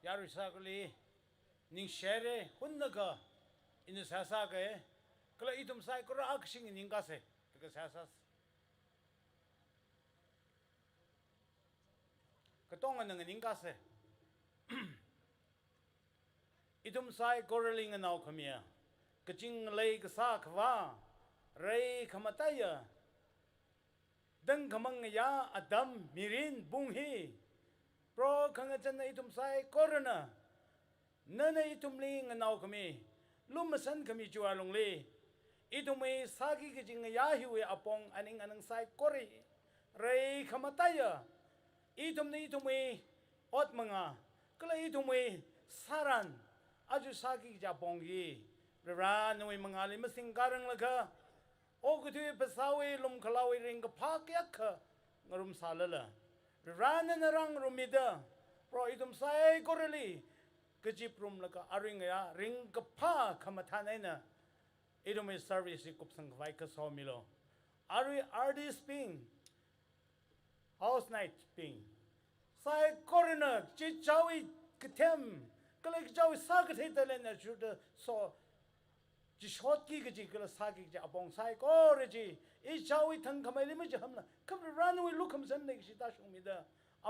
야루사글리 닝셰레 혼나가 이는 사사게 그래 이tum 사이 그래 악싱이 닝가세 그 사사스 그 동안은 닝가세 itum sai koreling nau khamia kaching lei ka sa khwa rei khamataya dang khamang ya adam mirin bunghi pro khanga chan itum sai korana nana itum ling nau khami lumasan khami chualong le itum e sagi kaching ya hiwe apong aning anang sai kori rei khamataya itum ni itum e ot manga kala itum e saran 아주 사기자 봉기 라노이 망알이 무슨 가릉라가 오그뒤 베사웨 롬클라웨 링가 파케야카 ngrum salala rananarang rumida pro idum sai koreli kejip rum laka aringya ring kapha khamathanena idum service kupsang vai ka somilo ari artist ping house night ping sai korena chichawi ktem कल जाओ साग थे तले न जुट सो जिशोत की गजी कल साग की अपोंग साइ कोर जी इस जाओ थंग खमेली में जहमना कब रान वे लुक हमसन ने सिता सुमिदा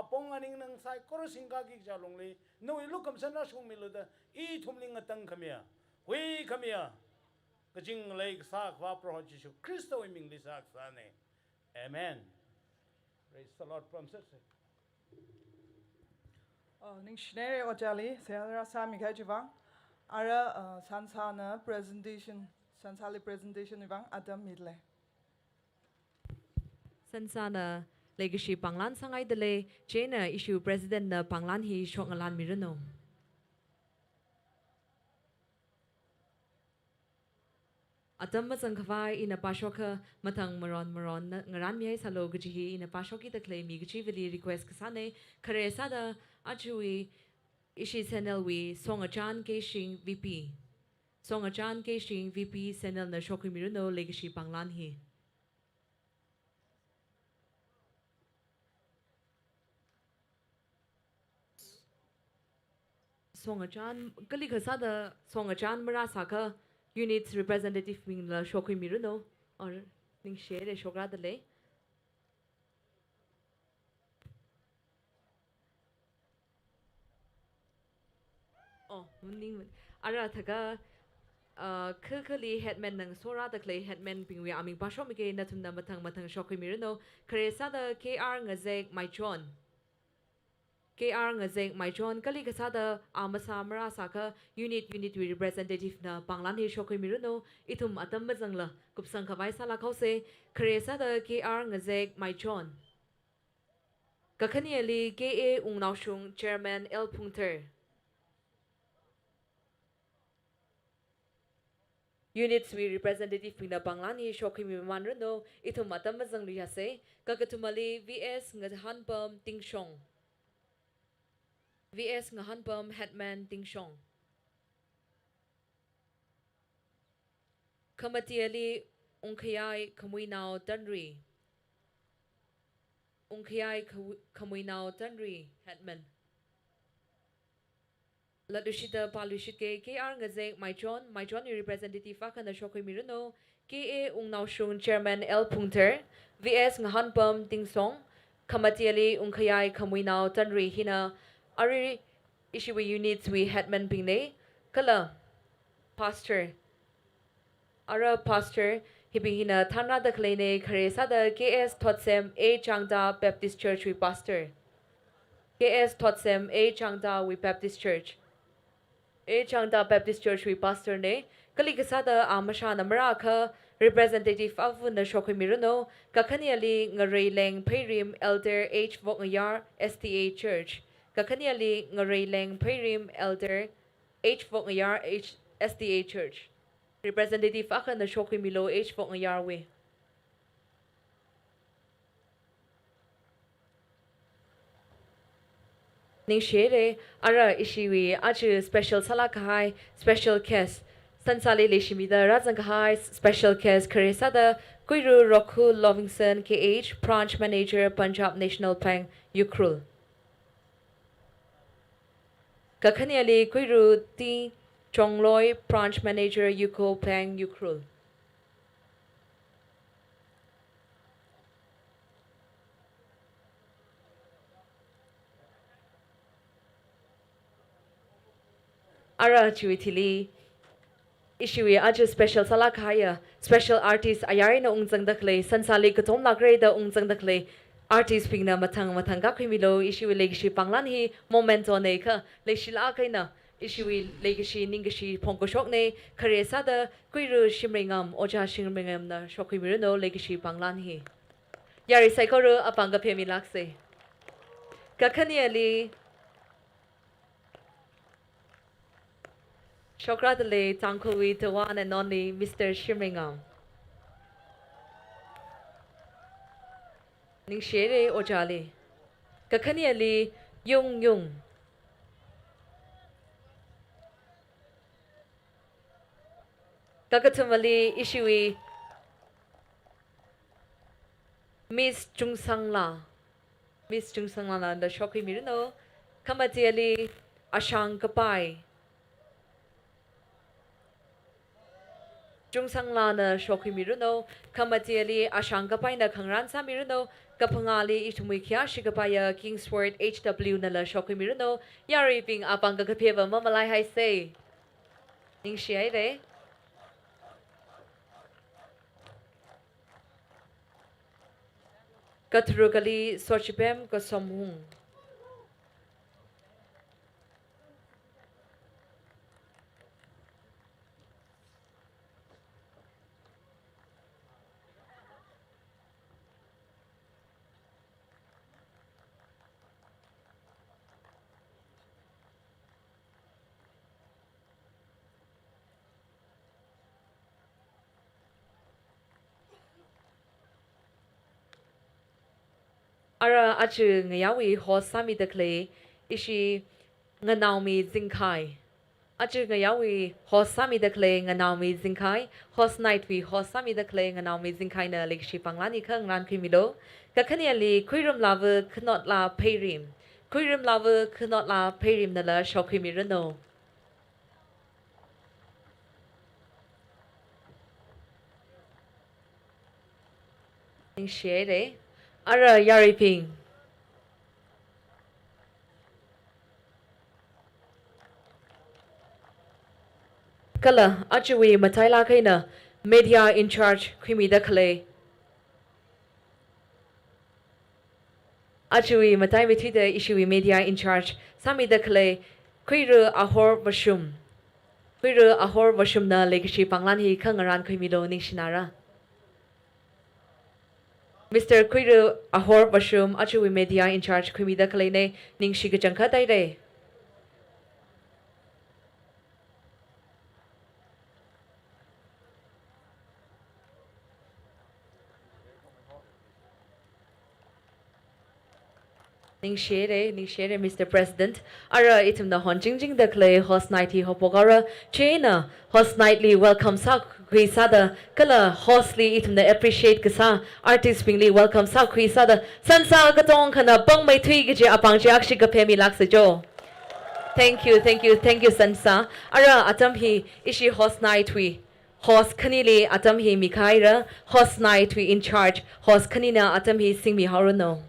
अपोंग अनिंग नंग साइ कोर सिंगा की जालोंगले नो वे लुक हमसन ना सुमिलो द ई थुमलिंग तंग खमिया वे खमिया गजिंग लेक साग वा प्रो जिसु क्रिस्तो मिंग लि साग साने आमेन praise the lord from sir ning schnell ojali saya rasa mikai jivang ara sansana presentation sansali presentation ivang adam midle sansana legacy panglan sangai dele chena issue president na panglan hi shongalan mirano atam masangkhawai ina pashoka matang maron ngaran mi salo gji ina pashoki the claim mi gji vili request kasane khare sada achui ishi channel wi songachan ke shing vp songachan ke shing vp channel na shoki mirano legacy panglan hi songachan kali khasada songachan mara saka units representative ming la shokui miruno or ning share shokra dale oh ning ara thaga khali headman nang sora da clay headman pingwi aming pasho mike natum na matang shokui miruno kresa da kr ngazek my john KR ngazeng my John kali kasada amasa mara saka unit representative na panglan he shokoi miruno itum atam bazangla kupsang khawai sala khause khresa da KR ngazeng my John kakhani ali KA ungnausung chairman L Pungter units we representative pina panglan he shokoi miruno itum atam bazanglu yase kakatumali VS ngadhan pam tingshong VS ngahanpam headman tingshong kamatiali ungkhayai khamuinau tanri headman ladushita palushit ke KR ngazek my John representative akana shokoi miruno KA ungnausung chairman L Pungter VS ngahanpam tingsong kamatiali ungkhayai khamuinau tanri hina Ari issue units we headman pingne kala pastor ara pastor hibihina thana da klene khare sada KS Thotsem A Changda Baptist Church we pastor KS Thotsem A Changda we Baptist Church A Changda Baptist Church we pastor ne kali kasada amasha namra kha representative of the Shokimiruno kakhani ali ngarei leng phairim elder H Vokngayar STA Church Kakaniali Ngareileng Pairim Elder H Vokngayar H SDA Church Representative Akan na Shoki Milo H Vokngayar we Ning shere ara ishiwi achu special salakahai special case Sansali Lishimida Razangahai special case Karesada Kuiru Roku Lovingson KH branch manager Punjab National Bank Ukrul Kakhaniali Kuiru Ti Chongloi Branch Manager Yuko Pang Yukrul. Ara Chuitili Ishui Aja Special Salakaya Special Artist Ayari na Ungzang Dakle Sansali Katom Lagre da Ungzang Dakle Artist Pingna Matang Gakwimilo Ishui Legishi Panglanhi Momento Neka Leshila Kaina Ishui Legishi Ningashi Ponkoshokne Karesada Kuiru Shimringam Oja Shimringam na Shokimirino Legishi Panglanhi Yari Saikoru Apanga Pemi Lakse Kakaniali Shokradale Tankui the one and only Mr. Shimringam. Ningshere Ojali. Kakaniali Yung. Kakatumali Ishui Miss Jungsangla. Miss Jungsangla the Shoki Mirino. Kamatiali Ashang Kapai. Jungsangla na Shoki Miruno, Kamatiali Ashankapai na Kangran sa Miruno, Kapangali Itumikya Shikapaya Kingsford HW na la Shoki Miruno, Yari ping apang gagapeva mamalay hai say. Ning siya Katrugali Sochipem Kasomhung. Ara achu ngayawi host sami dekle ishi nganaumi zinkai. Achu ngayawi host sami dekle nganaumi zinkai. Host night we host sami dekle nganaumi zinkai na lekshi panglani kang ran kimilo. Kakaniali kuirum lava cannot la payrim. Kuirum lava cannot la payrim na la shokimirano. Ning share Ara Yariping. Kala Achuwi Mataila Kaina, Media in Charge, Kwimi Dakale. Achuwi Matai Vitita Ishui Media in Charge, Sami Dakale, Kwiru Ahor Vashum. Kwiru Ahor Vashum na Legacy Panglanhi Kangaran Kwimido Nishinara. Mr. Kwiru Ahor Bashum Achuwi Media in Charge Kwimida Kalene Ning Shigajangka Daire. Ning shere, Mr. President. Ara itum na honjingjing da clay host nighty hopogara. Chena host nightly welcome sak kui sada. Kala hostly itum na appreciate kasa. Artist bingly welcome sak kui sada. Sansa gatong kana bang may tui gaji apang jiakshi kapemi laksa jo. Thank you, Sansa. Ara atam hi ishi host night we. Host kanili atam hi mikaira. Host night we in charge. Host kanina atam hi sing mi haruno.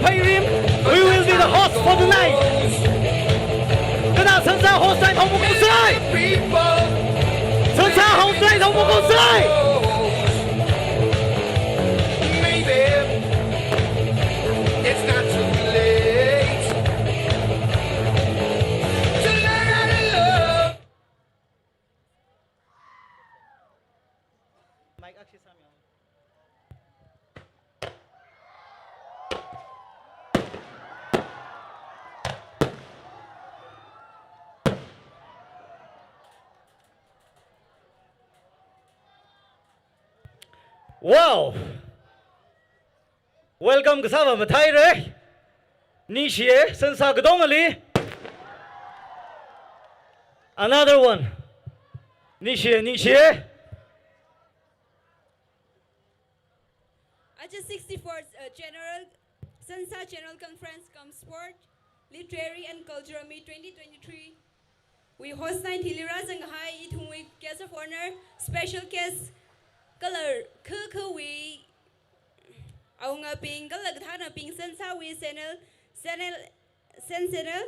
Pairim, we will be the host for tonight. Cái nào sẵn sàng host lại thông một công sai. Sẵn sàng host lại thông một công sai. Wow! Welcome ke sama matai re. Ni xie sensa gedong ali. Another one. Ni xie. At the 64th General Sansa General Conference come Sport, Literary and Cultural Meet 2023. We host 9 Hilira Zanghai Itung Week guest of honor, special guest color we Aunga Ping Galagana Ping Sansa we Sentinel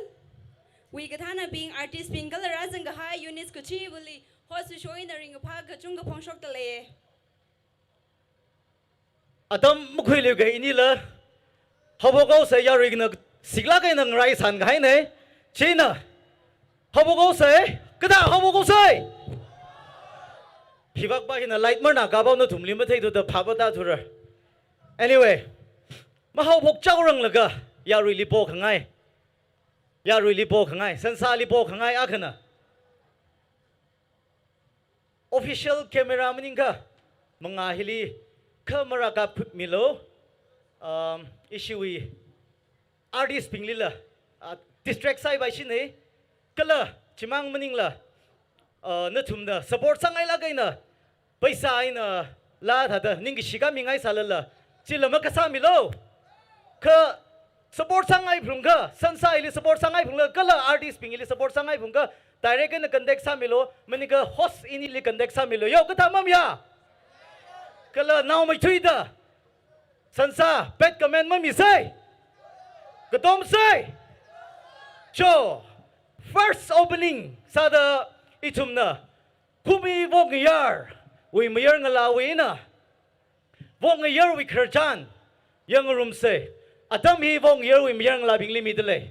we Gatana being artist Ping Galara Zanghai units Kuchibuli host show in the ring of Park Chunga Pongshok Dele. Adam mukhui liu gay ini le, habo gao se ya rig na sigla gay nang rai san gay ne, China, habo gao se, kada habo gao se. Hibak ba hina light mar na gabaw na thumli ma thei do da phaba da thura. Anyway, ma hau bok chau rang laga, ya rui li po khangai, sansa li po khangai akhana. Official camera maninga, mga hili. Kamera ka milo issue artist pinglila distract sai bai shine kala chimang maningla na thumda support sangai la gaina paisa ina la thada ningi shiga mingai salala chilama ka sa milo ka support sangai phunga sansa ili support sangai phunga kala artist pingili support sangai phunga direct na contact sa milo maniga host inili contact sa milo yo ka tamam ya Kala now may tweeda. Sansa, pet comment mami say. Gatom say. Cho. First opening sa da itum na. Kumi vong yar. We mayar ngalawi na. Vong yar we kerjan. Yang room say. Adam hi vong yar we mayar ngalabing limidele.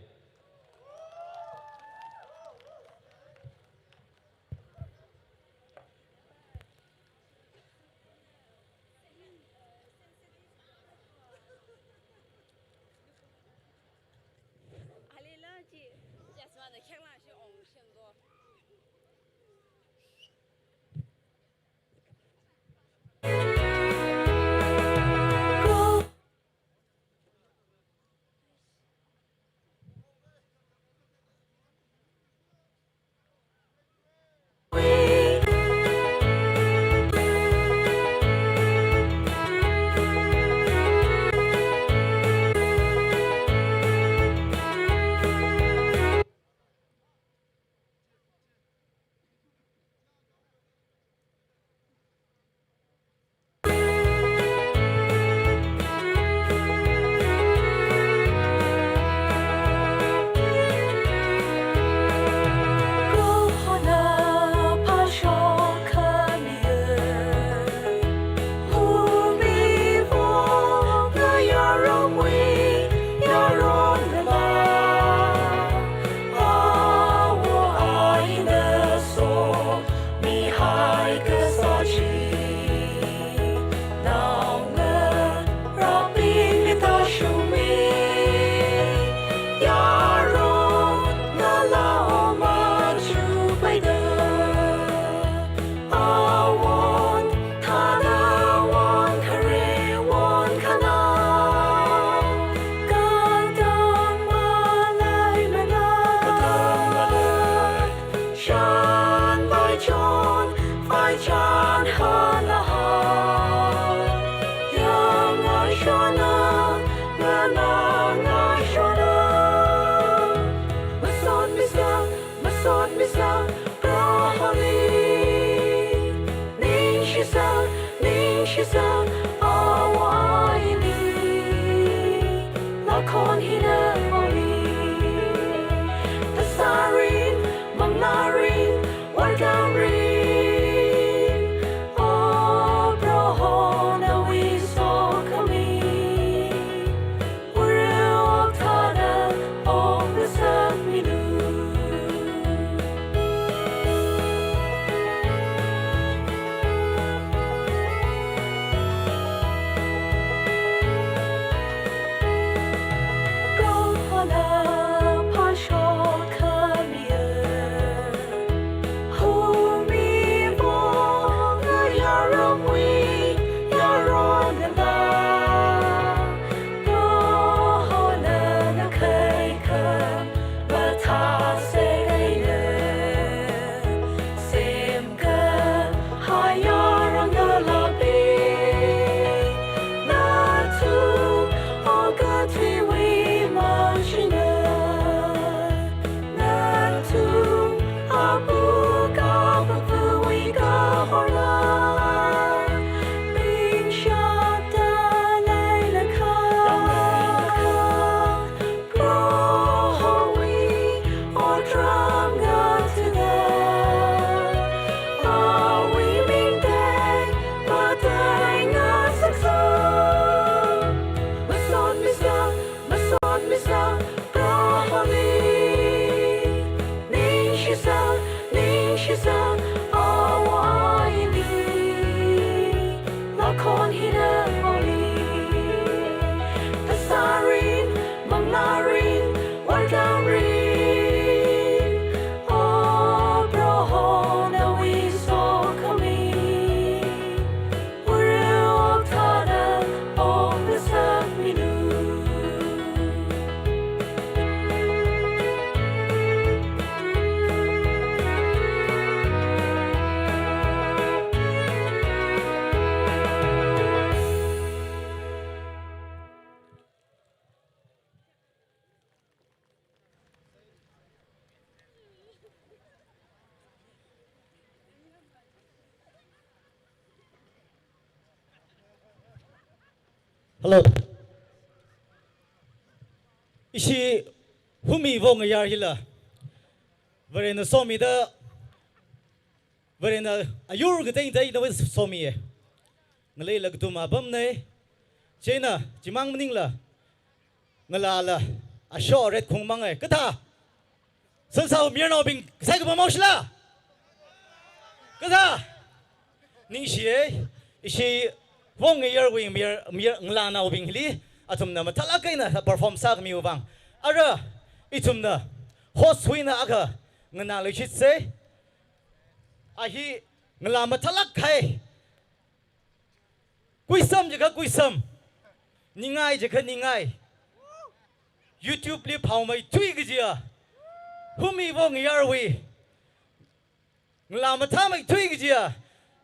Hello. Ishi humi vong yar hila. Varena somi da. Varena ayur gating tay da wis somi e. Ngalay lagtuma bam ne. Chena chimang mning la. Ngalala asho red khong mang e. Kata. Sansa mir no bing sai ka mau shla. Kata. Ning shi e. Ishi vong yar wing mir ngla na bing hili. Atum na matalakay na perform sa kami ubang. Ara itum na host hui na aga ngana lechit se. Ahi ngala matalakay. Kuisam jaka kuisam. Ningay jaka ningay. YouTube li pao may tui gajia. Humi vong yarwi. Ngala matamay tui gajia.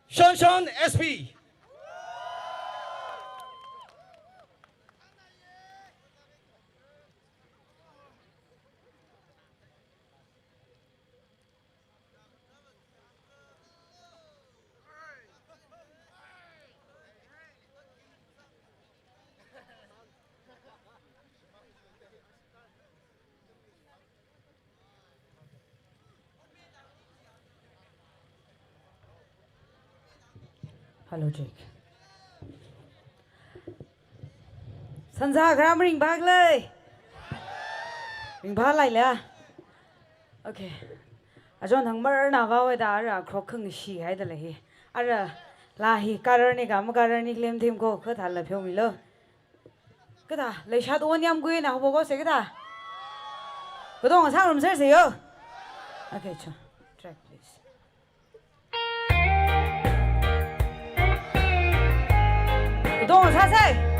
Sean SP. Hello, Jake. Sansa gram ring bag lay. Ring bag lại lẽ. Okay. Ajon thằng mơ na vào đây đã ra khóc khưng xì hay đấy là ara là hi karar này cả mà karar này claim thêm cô cứ thà là phiêu mình lơ. Cứ thà lấy sát uốn nhâm quy nào bố có sẽ cái thà. Cứ đông ở sang làm sao xíu. Okay, cho. Track please. 동원 사세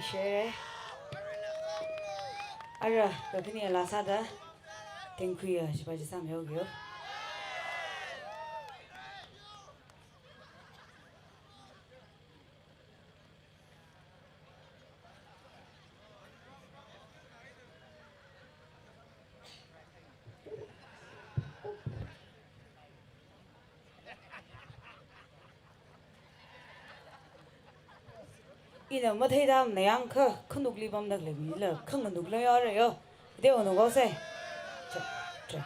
share ara ka kini la sa da thank you ya ba ji sam yo gyo 이는 뭐 대담 내양 큰 녹리 범닥 레빌러 큰 녹리 열어요 이대 오는 곳에 자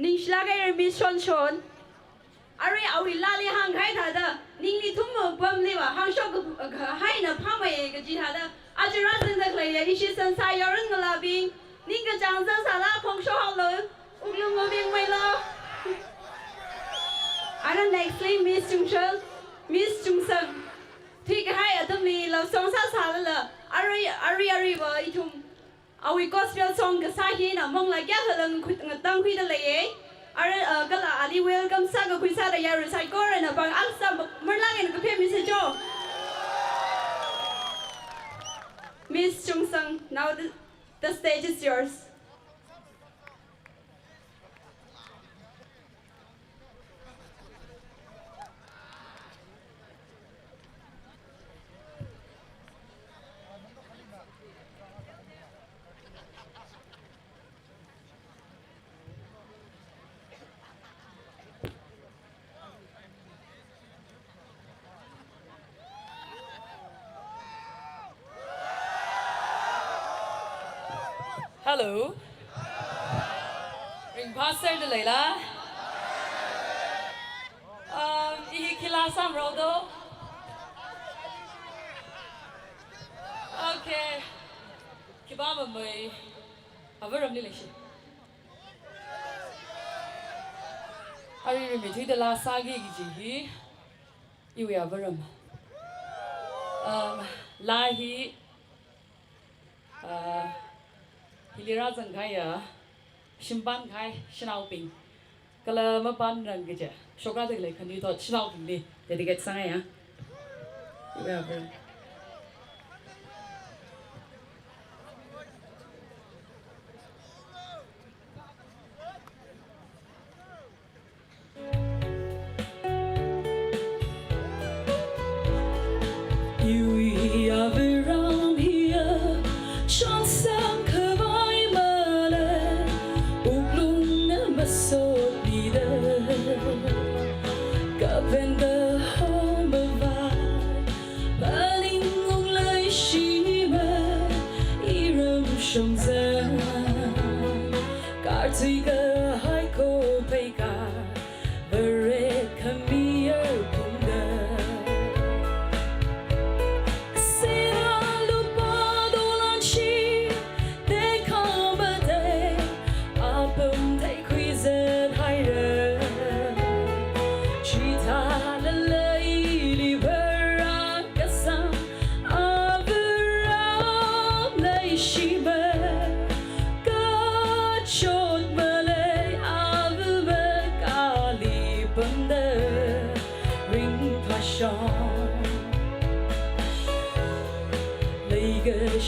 Ning shlagai mi shon are awi lali hang khai tha da ning li thum bam le wa hang shok hai na pha mai ga ji tha da ajra zeng da klai le ishi san sa yo ren la bing ning ga jang sa sa la phong sho hang lo uk lu ngo bing mai lo ara next line Miss Chung Sang thi ga hai adam li lo song sa sa la ari ba I thum awi gospel song ga sa hi na mong la kya tha lang tang khui da le ye ara ga la ali welcome sa ga khui sa da ya ru sai ko ra na bang al sa mer lang en ga phe mi se jo Miss Chung Sang, now the stage is yours. Hello. Ring passer de Leila. Sam Rodo. Okay. Kibaba mai. Avaram ni leshi. Ari rimi thui de la sagi gi. Iwi avaram. Lahi. Hilira zanghaya. Shimban khai shinau ping. Kalau mapan rang kerja, syokra tu lekhan ni tu shinau ping ni, jadi kat sana ya. Iwi avaram.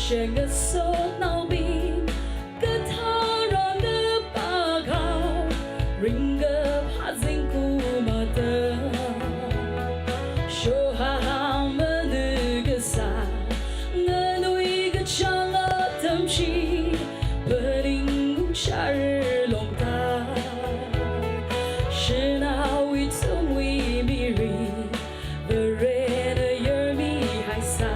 Shenge so now bin Katara de bagao Ringa hazing kumata Shoha manugasa Nanui gachala tamshi Pering char longta Shinawi tumwi miri Berena yermi haisa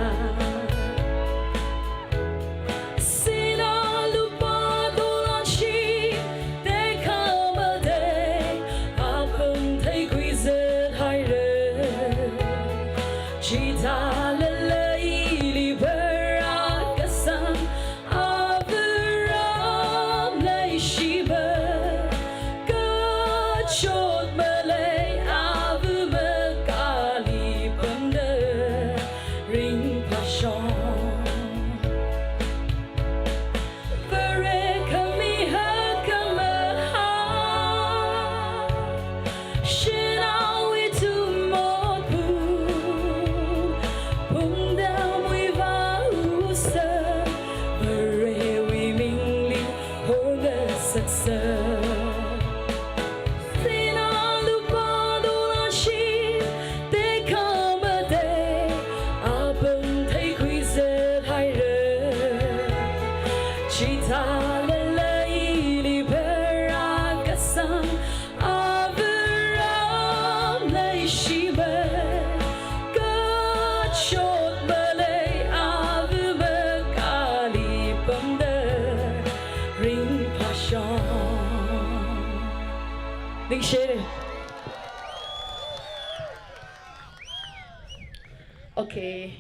Okay.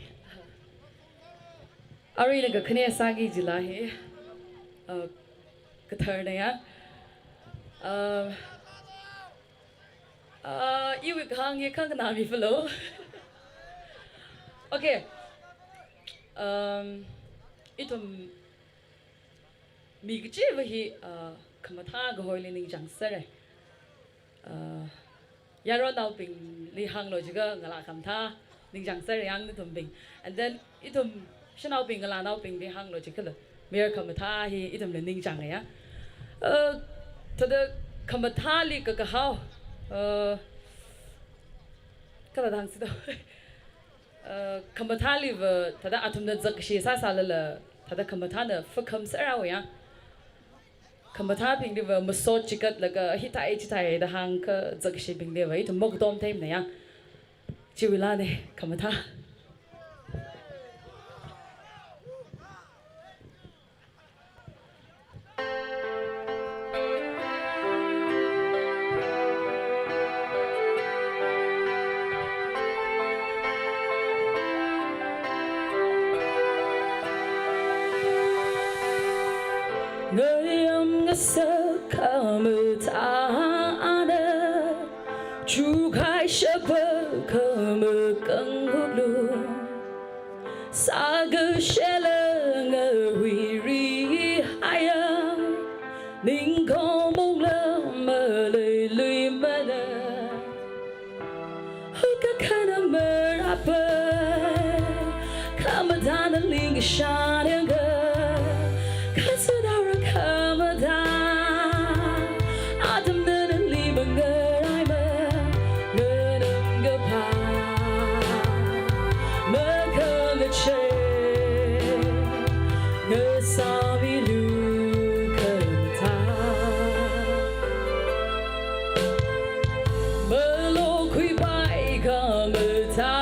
Ari laga khne sagi jila hai. Kathar na ya. Iwi khang ye khang na mi flo. Okay. Itum mi gche wahi khamatha gohoile ning jang sare. Yaro nau ping li hang lo jiga ngala khamtha ning jang sare yang ni tum ping. And then itum shanau ping ngala nau ping li hang lo jiga mer khamatha hi itum le ning jang ya. Tada khamatha li ka hao kala dang si do. Khamatha li tada atum na zak shi sa sa la tada khamatha na fakham sara wa ya. Khamatha ping de masot chikat laga hitai chitai da hang ka zakshi ping de wai to mok dom time na ya chiwila ne khamatha ngayam ngasakamatana chu khai shepherd kamakangulu saga shelanga wiri haya ning komongla malay lui mana huka kana merapa kamadana ling shananga kasadara kamada adam nana libanga raima nanam gapa makanga che ngasami lukanta malokwi bai kamata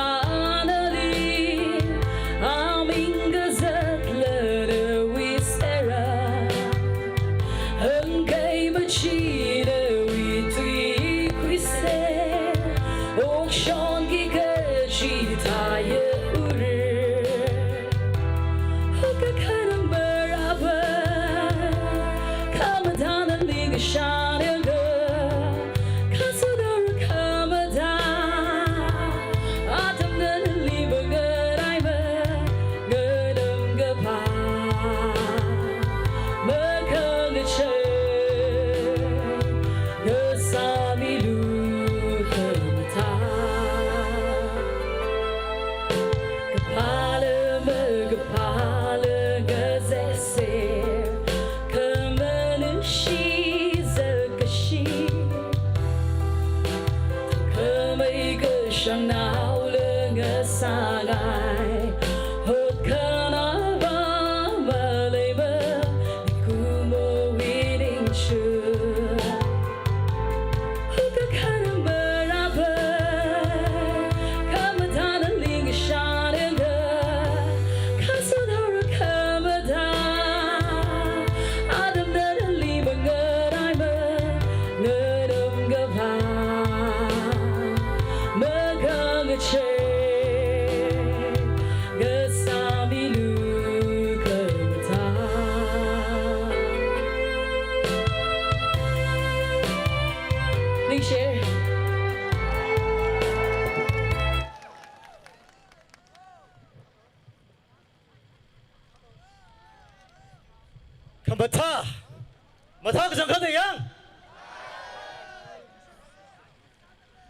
Mata ka jangka de yang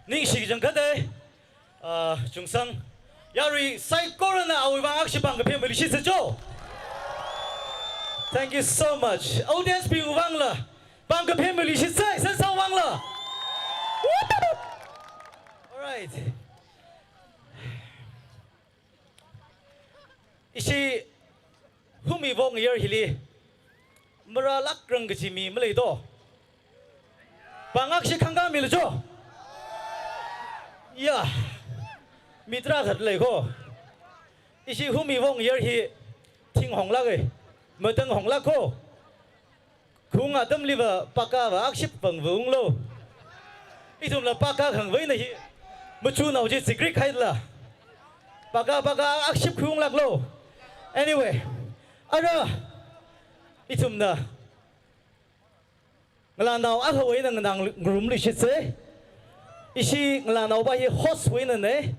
ning shi jangka de jungsang yari sai corona awi bang aksi bang ke pembeli shi sejo. Thank you so much. Audience pi uwang la bang ke pembeli shi sai sen sa wang la. Alright. Isi humi wong yer hili meralak reng kecimi melai do. Bangak si kangga mil jo. Ya, mitra kat lei ko. Isi humi wong yer hi ting hong lagi, meteng hong lak ko. Kung adam liba paka wa aksip pang vung lo. Itum la paka kang wei nahi. Mecu nau ji sikrik hai la. Paka aksip kung lak lo. Anyway, ada. Itum na ngelanau aku wei nang nang room li shitse isi ngelanau ba hi host wei na ne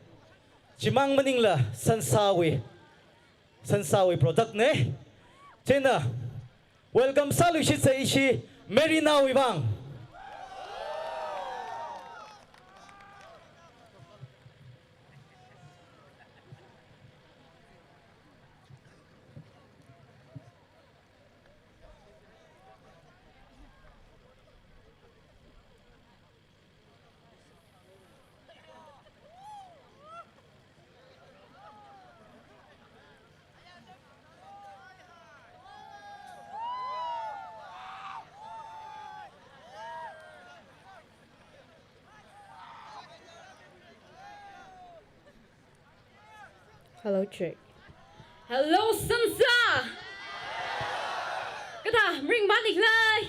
chimang maning la sansawi product ne chena welcome salu shitse isi merina wibang Hello, Trick. Hello, Sansa. Kata, ring balik lai.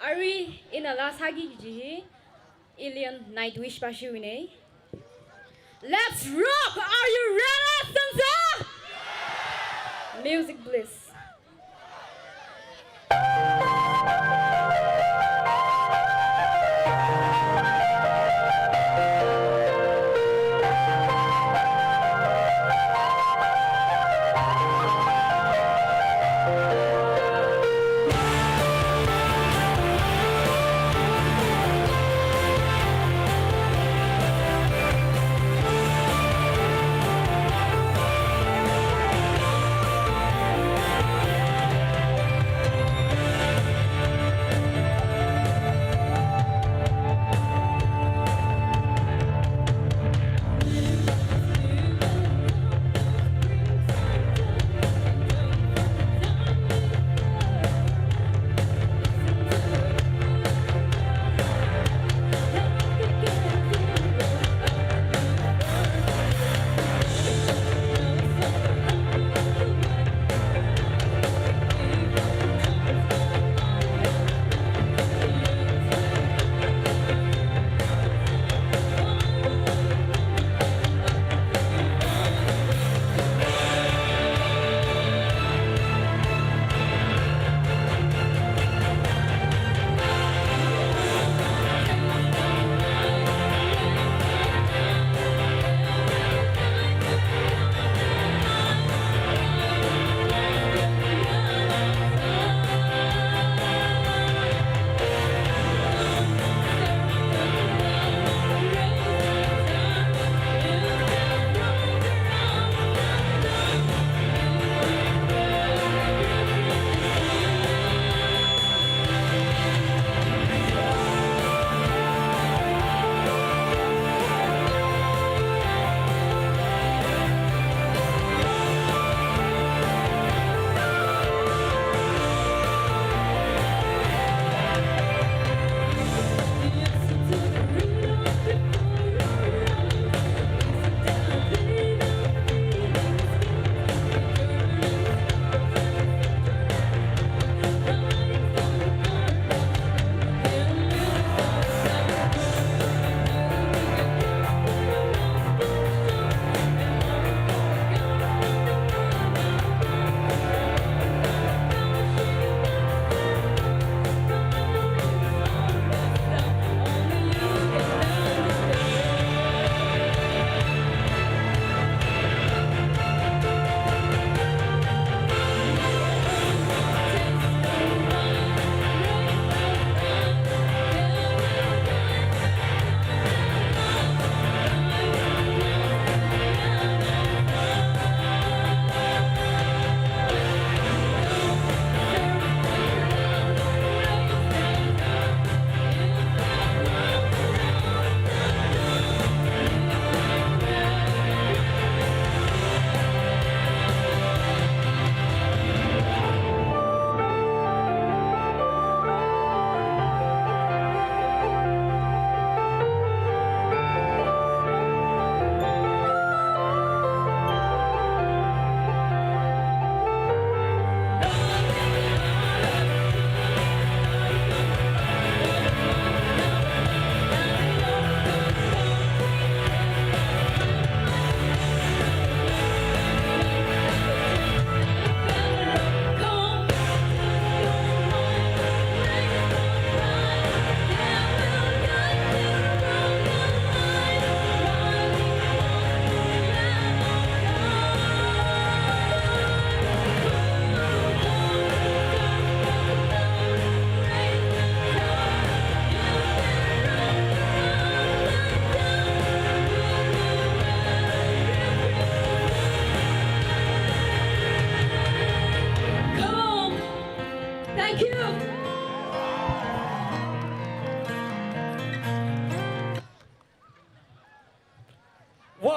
Ari in a last hagi ji, Ilian Nightwish Pashuine. Let's rock! Are you ready, Sansa? Music bliss.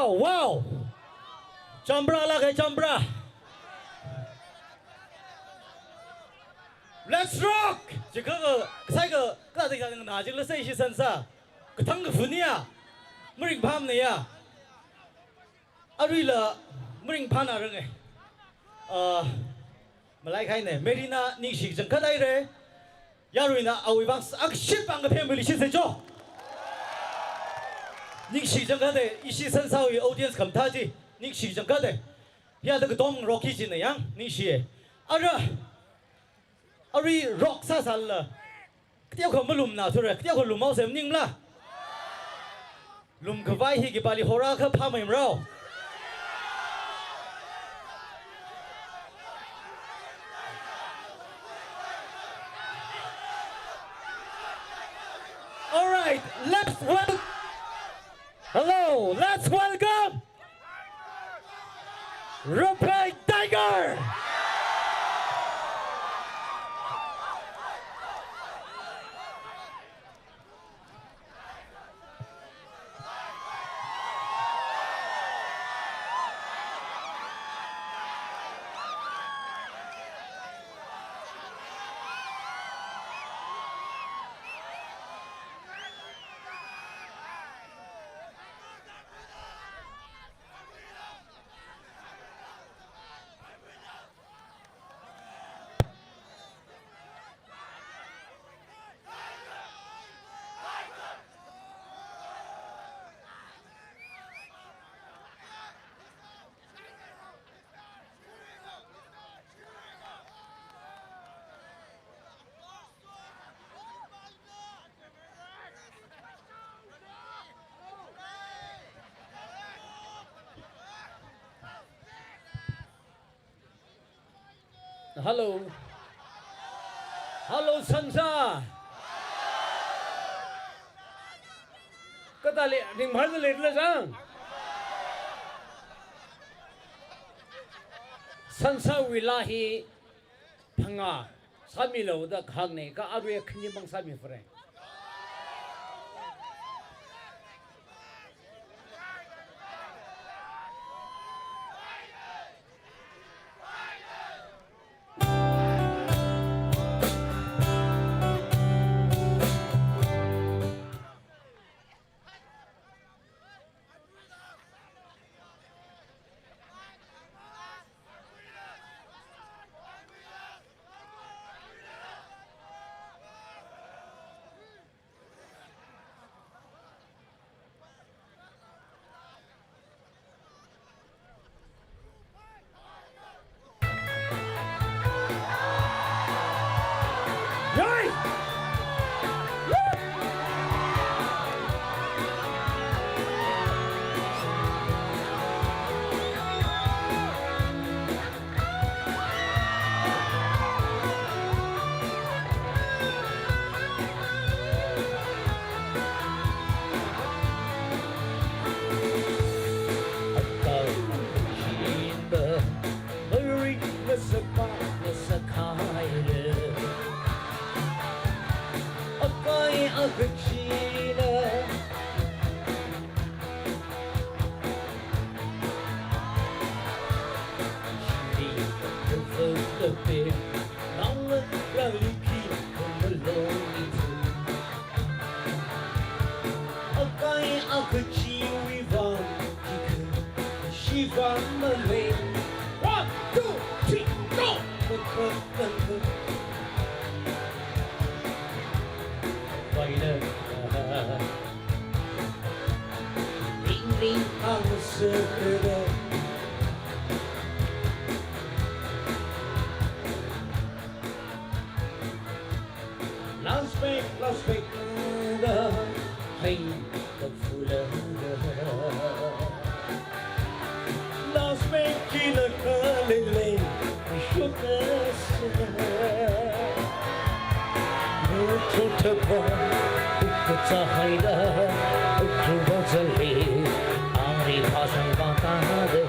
wow chambra la kai chambra let's rock 这个这个那这个拿这个谁去身上个汤个妇女啊没人怕你呀啊对了没人怕那人哎มาไล่ใครเนี่ยเมรินานิ่งสิจังก็ได้เลยยารุยนะเอาไว้บางอักชิบังกับเพลงมิลิชิเซโจนิ่งสิจังก็ได้อีสิสันสาวอีออเดียนส์คำท้าจีนิ่งสิจังก็ได้ยาตะกดองร็อกกี้จีเนี่ยยังนิ่งสิอะไรร็อกซาสันละเที่ยวคนมาลุมน่ะทุเรศเที่ยวคนลุมเอาเสมนิ่งละลุมกับไว้ฮีกิบาลีโฮราครับพามาอิมเรา All right, let's welcome Rupai Tiger. Hello, Sansa. Kata ning bhar le le sang. Sansa wilahi phanga sami lo da khang ne ka aru khni bang sami fre. One, two, three, go! Ring ang sekere Las Vegas Hey, the fuller Las Vegas Kalele Sugar Tutupo Ukutahida Ukubazali Ari Pasang Bakade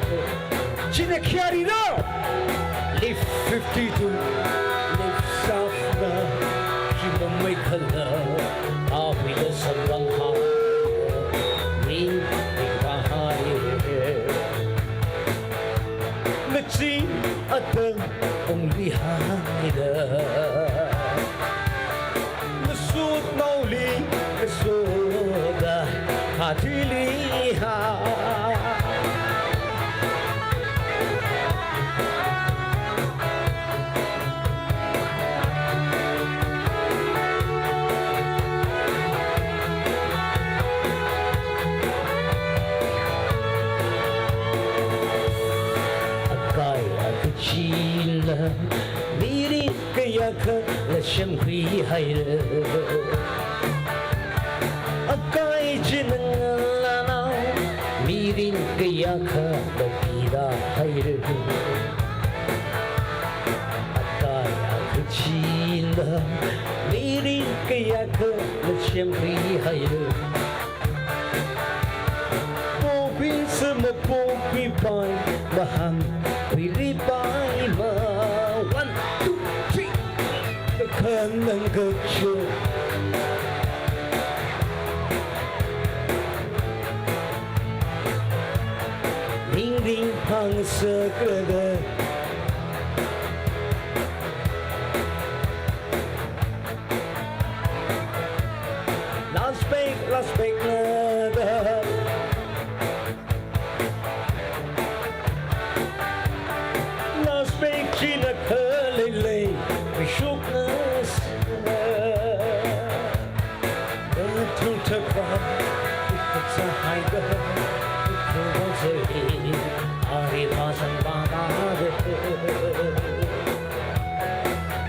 Chinekiarino Live 52 Live South Shiba Makala Awi the Sabang Ha Ring Bahari soda hatiliha akai akchila miri kayak la shemkhi haire akai jinala miri kayak la pira haire akai akchila miri kayak la shemkhi haire popi sama popi pai bahang pilih pai ma 1 2 3可能个就明明旁色个的Las Vegas的Las Vegas的可累累，被说个死了，痛特快，一个在海的，一个我这里，阿里巴上巴达的。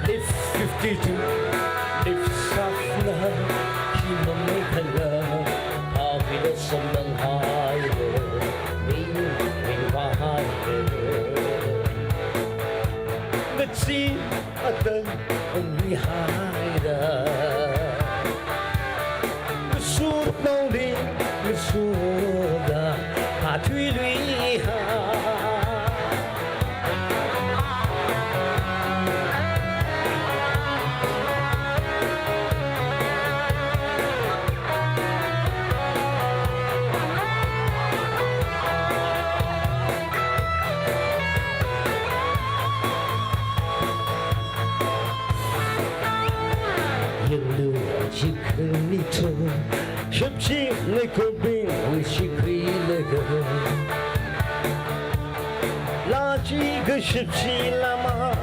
Live 52, live softer, keep on making love, I'll be the someone higher, me higher. 我只阿等厉害的，我说到底，我说的他最厉害。chỉ khơi đi thôi, chớp chiếc nơi cô bên người chỉ khơi lời gờ, là chỉ cái chớp chỉ là mà,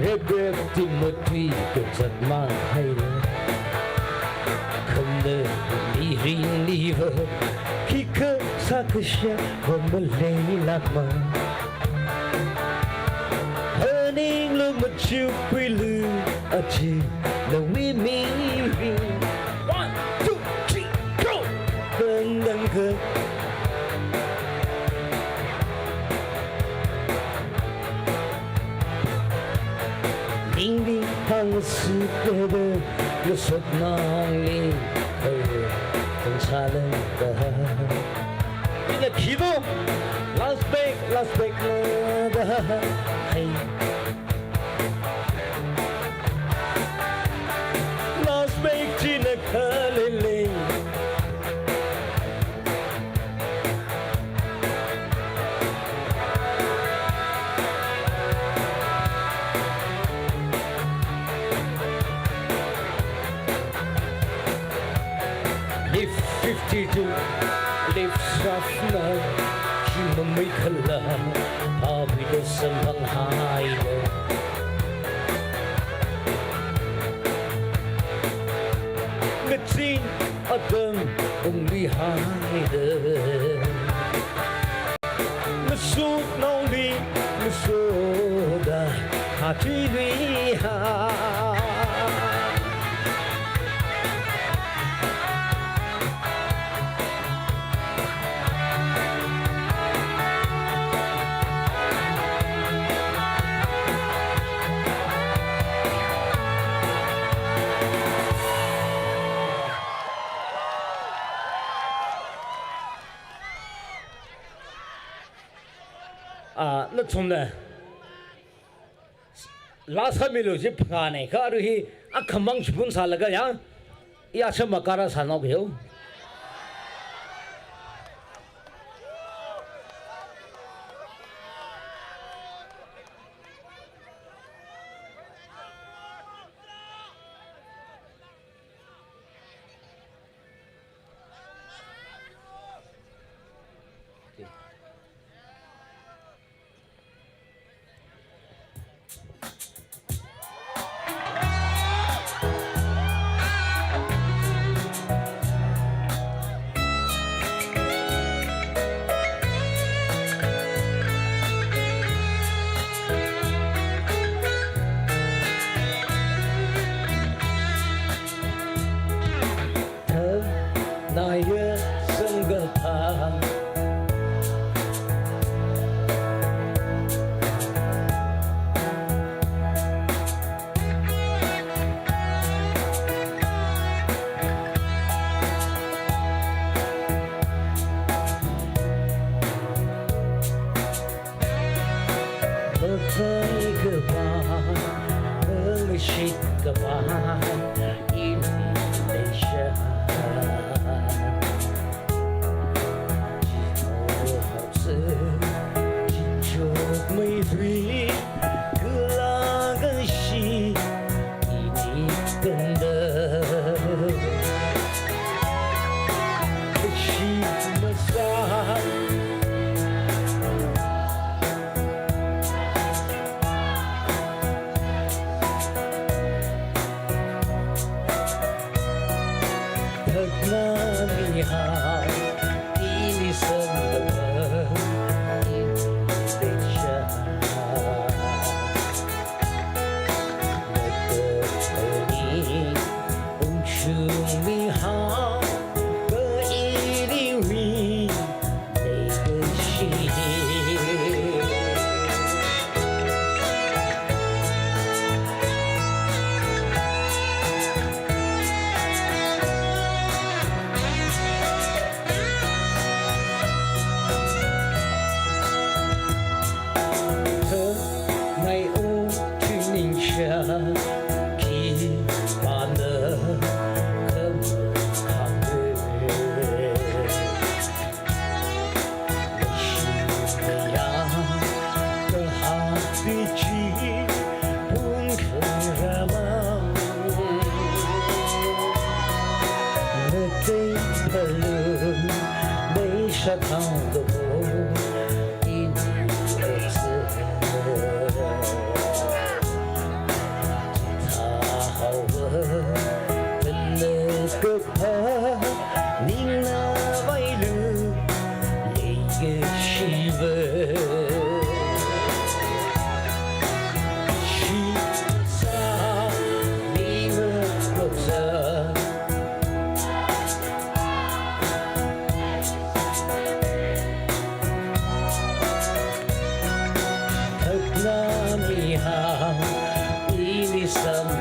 rep rep tìm một tuy cái giật mang hay là, không lỡ đi riêng đi vợ, khi cơ xa cái xe còn một lấy lạc mà, hơn anh lúc một chiều quay lưng ở trên lòng mi mi. 1 2 3 go， 等等个。明明旁是个的，又说哪里更差了的？你的启动，Las Vegas的，嘿。Las Vegas 的可累累。Live 52, live soft now， 去梦没可了，怕被的身旁害了。我真阿等厉害的，我说哪里，我说的他最厉害。啊，那从呢？拉萨米路是爬呢，可是he啊，看忙出门啥了个样？呀，什么干了啥闹不有？个吧，一泪下。好似金竹玫瑰，格拉个西，一你跟的，可惜么啥？那你好，你什么你泪下，我的你不出你好，可以领会那个心。Khi mà nỡ khâm hàng người ya ke hati chi pun kerama Ngetei belum Bisa tahu kebun ini ekstra个怕你那为了那个媳妇，是啥你们不知？可那你好，你什么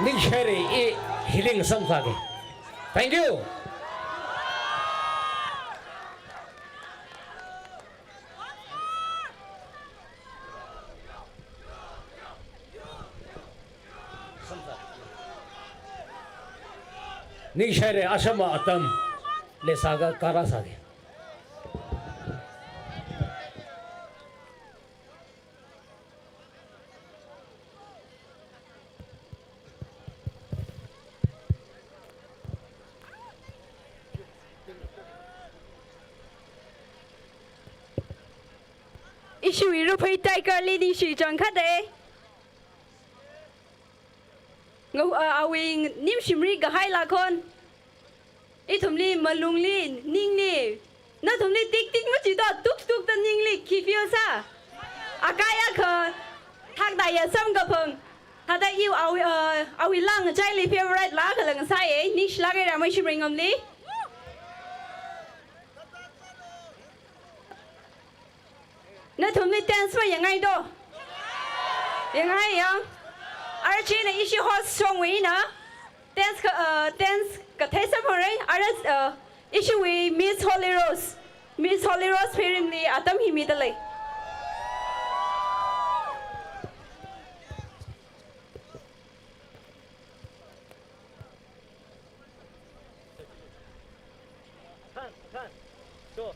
？Ning Sherry i hiling samsage. Thank you. Ning Sherry asama atam lesaga karasage. Isu iru phay tiger leading si John Khade. Ngau awing nim simri gahai la kon. Itumli malungli ningli. Na tumli tik tik mu chi do tuk tuk ta ningli kifio sa. Akaya kha thak da ya sam ga phang. Ta da yu awi lang chai li favorite la ka lang sai e ning shla ga ramai simri ngamli. Na tumli dance ma yang ai do. Yang ai yang. Archie na issue hot strong way na. Dance ka thesa pare. Aras issue we Miss Holy Rose. Miss Holy Rose pairing li atam hi mi dalai. Go.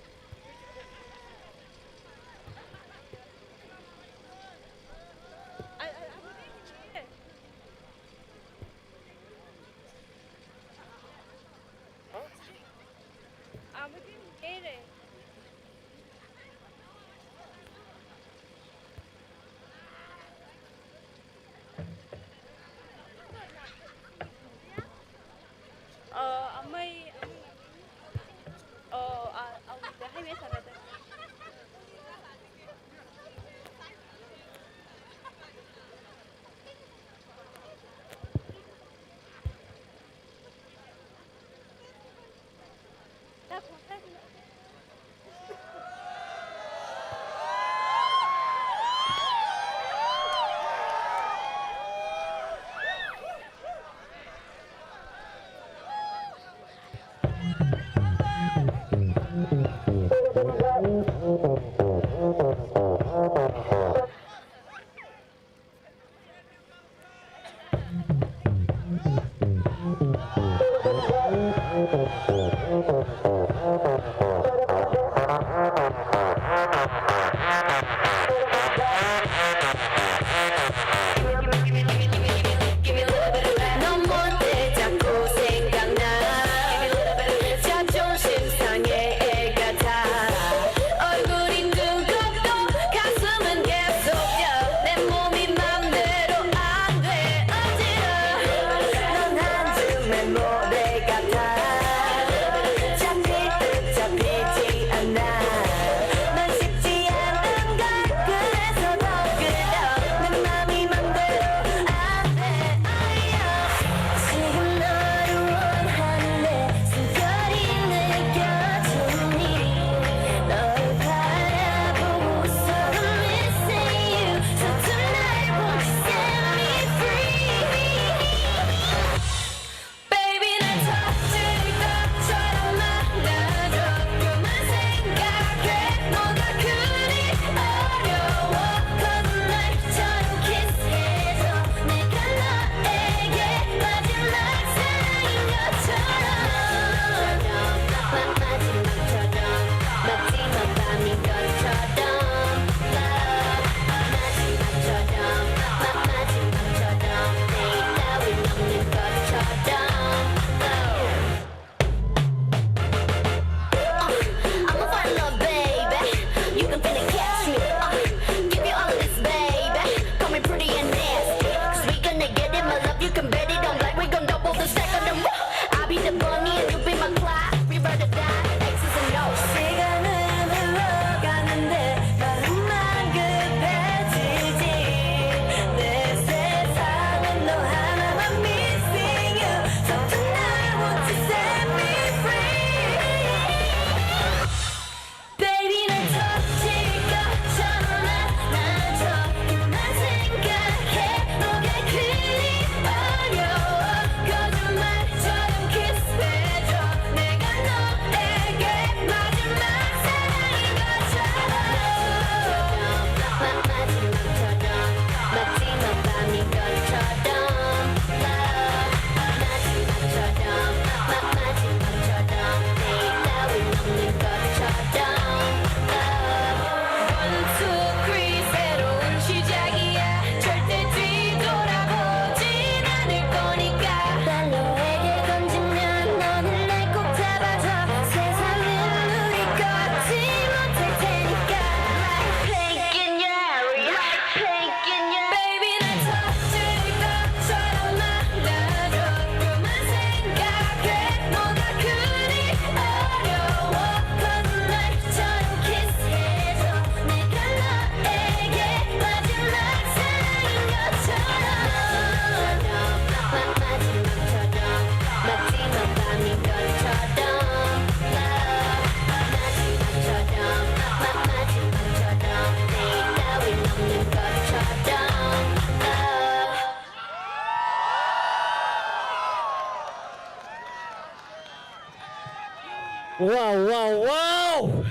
Wow!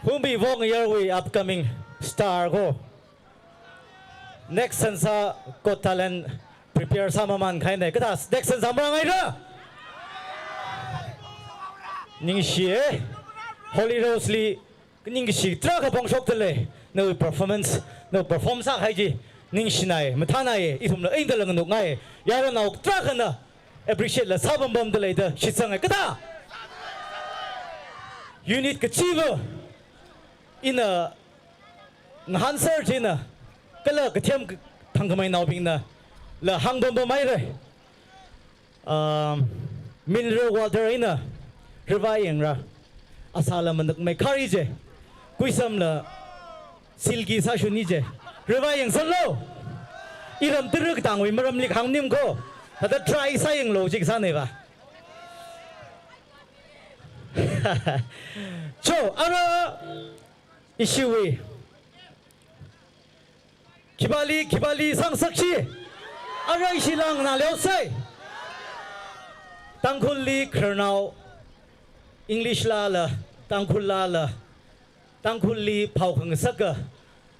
Whom be Vong year we upcoming star go. Next Sansa got talent prepare some man kind of next Sansa Maranga. Ning Shie Holy Rose Lee Ning Shi Track upon Shop Tele. No performance, no performance Haji. Ning Shinai, Matanae, it from the Angel and Nugai. Yarana Trakana. Appreciate the Sabam Bomb the later. She sang a kata. You need Kachiva in a Hanser Tina. Kala Katem Tangamai now being the La Hangbomba Maire. Mineral water in a Revaying Ra Asalam and my courage. Quisam la Silky Sashunije. Revaying Solo. Iram Turk Tang, we Maramlik Hangnim go. Had a try saying logic, Saneva. So, Ara issue. Kibali, Sang Sakshi. Ara Ishilang na Leo say. Tangkuli Colonel English Lala, Tangkulala, Tangkuli Paukang Saka,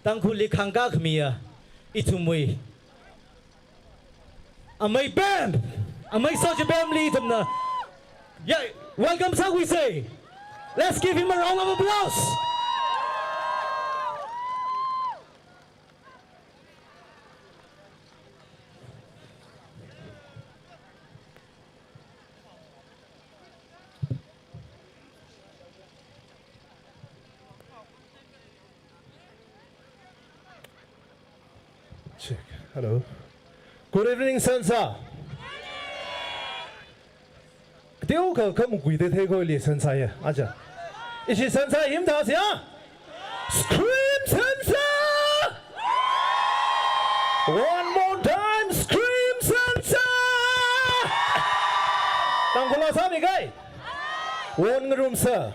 Tangkuli Kangak Mia, Itumui. Amay band! Amay such a band lead him na. Yeah, welcome, so we say. Let's give him a round of applause. Check. Hello. Good evening, Sansa. Tiêu có một quỷ tế thế coi liệt Sansa ya, aja. Ishi Sansa im thảo xia. Scream Sansa! One more time, scream Sansa! Tang kula sa mi kai. One room sir.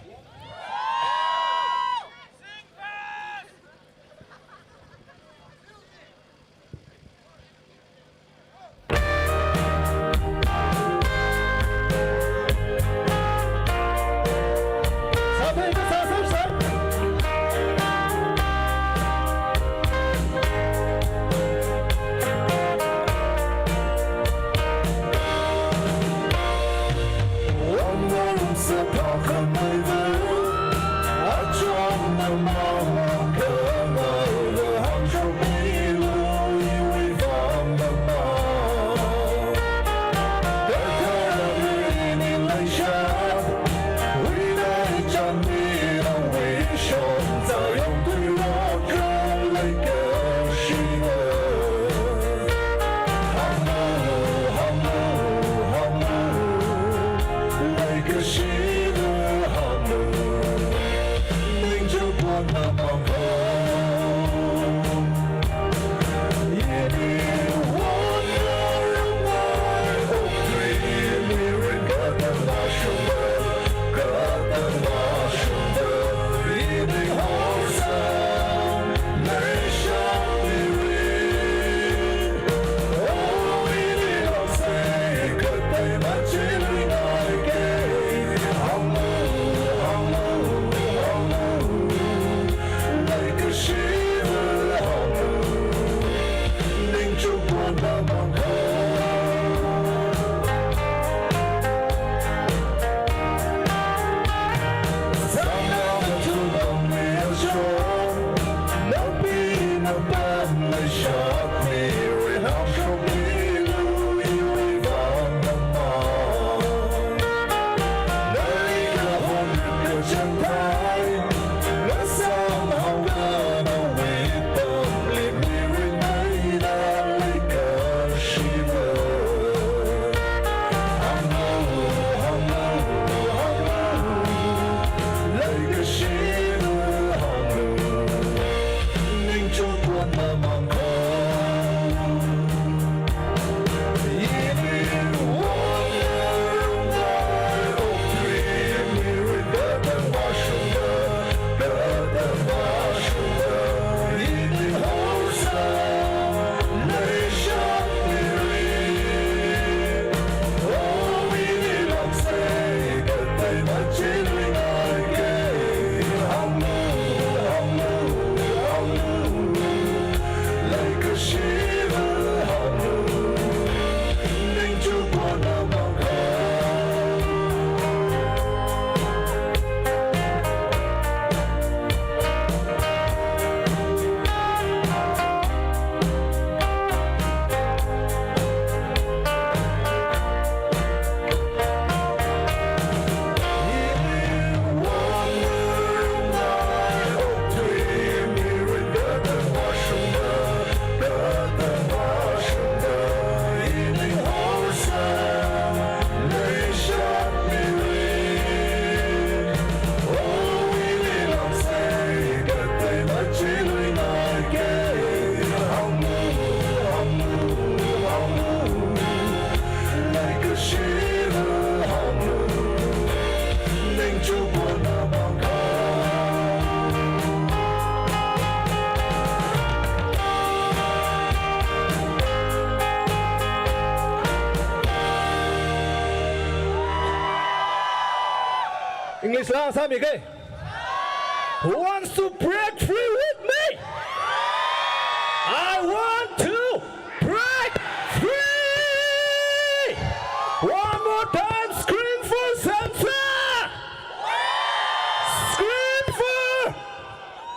Please, who wants to break free with me? I want to break free! One more time, scream for Sansa! Scream for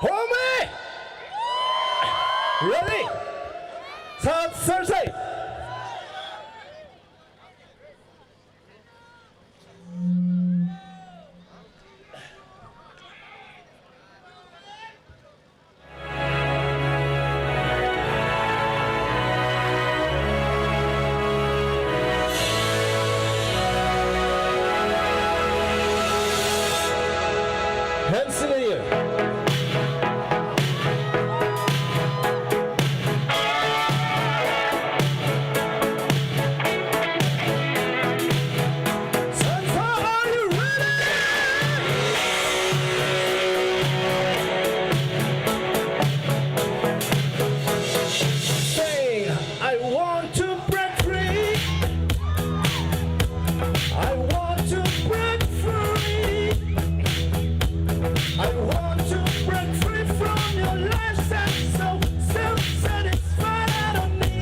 Homie! Ready? Cersei! Hands in the air. Sansa, are you ready? Sing, I want to break free. I want to break free. I want to break free from your lifestyle, so self-satisfied out of me.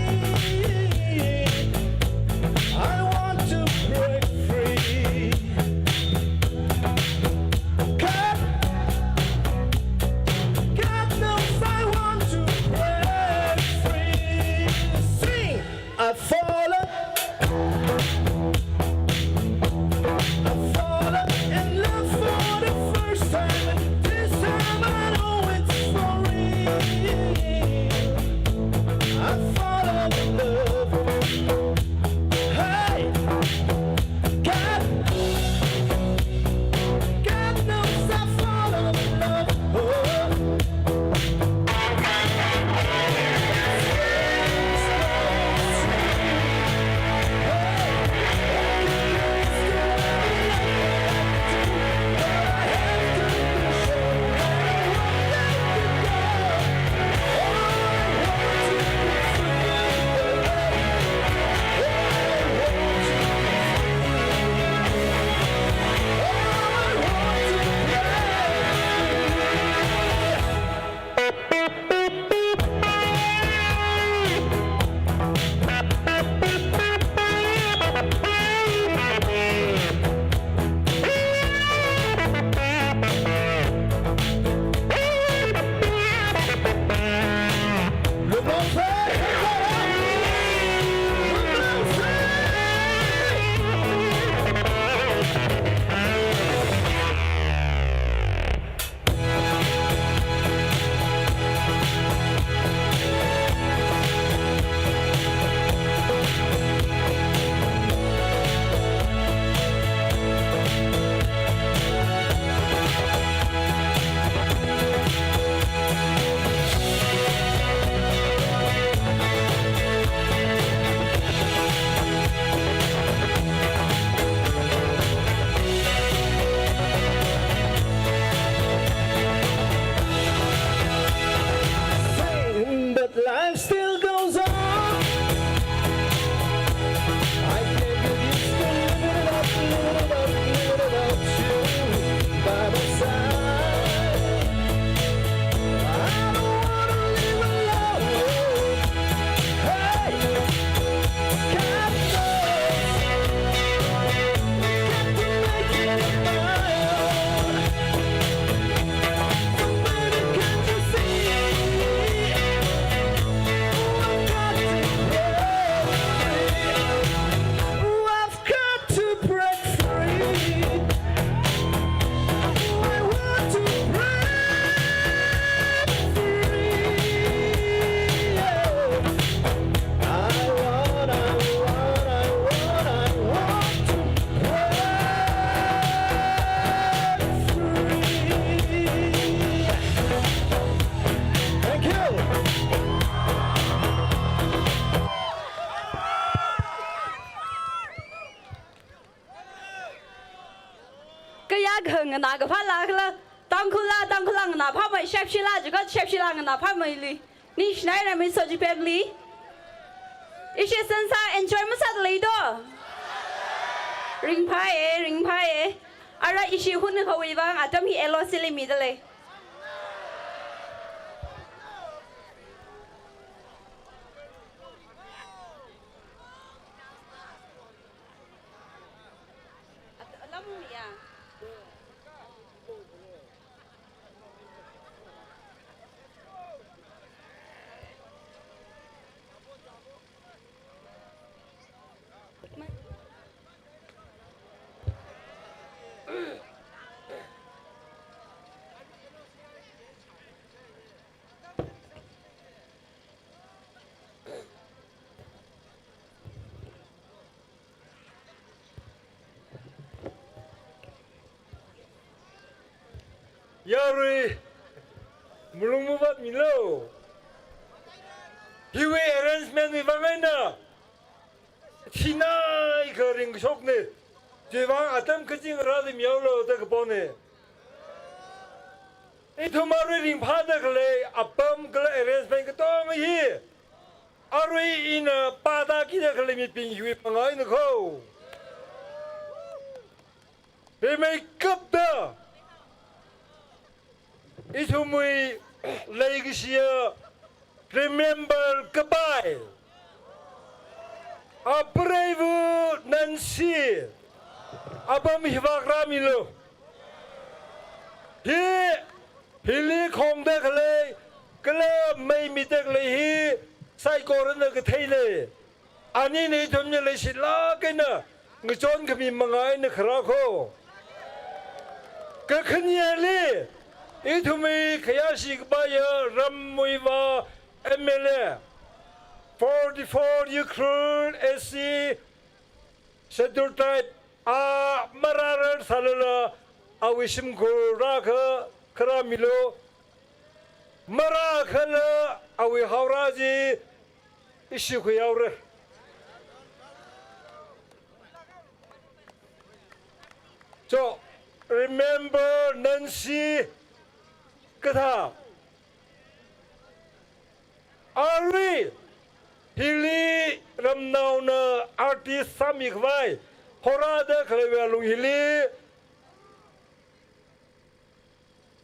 I want to break free. God knows I want to break free. Sing, I've fallen in love for the first time, and this time I know it's for real. I've fallen in love. Hey, God knows I've fallen in love. But life still goes on. I can't get used to living without you by my side. I don't wanna live alone. Hey, God knows, got to make it my own. So baby, can't you see? I've got to break free. I want to break free. I want to break free. Thank you. Kaya geng na ga phala kala tangkula na pha mai chef shila juga chef shila na pha mai li ni shnai na mi soji family ishe sansa enjoy masat le do ring pha e ara ishi hun ho wi bang atam hi elo sili mi dale lam ya Yari, mulung mubat milo. Highway arrangement ni bangana. China ikering shokne. Jewang atam kecing rada miolo tak pone. Itu maru ring pada kale apam kale arrangement ketong hi. Arui ina pada kita kale mi ping highway pangai nako. Bemai kapda. Itu mui legacy remember goodbye. A brave Nancy. Abam hibak ramilo. Hili kong dek le. Kala may mitek le hi. Sai koran na katay le. Ani ni tumnya le sila kena. Ngayon kami mangay na karako. Kakanya le. Itu mi kaya sigbaya Ramuiva MLA 44 Ukraine SC schedule type a mararar salala awisim ko raka karamilo marakala awi hawraji ishi ko yawre so remember Nancy Kata Ari Hili Ramnau na artist Samik Vai Horada Kalewalung Hili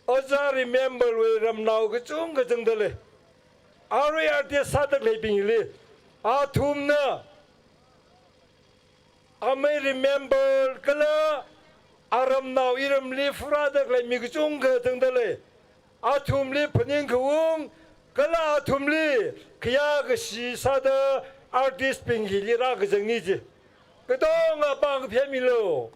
Oza remember we Ramnau Kachung Kachungdale Ari artist Sadak Leping Hili Atum na Ame remember Kala Aramnau Iram Li Furada Leping Kachung Kachungdale Atumli pening kewung, kala atumli kaya kesisada artis penghilira kejengi, ketong apa kepiamilo.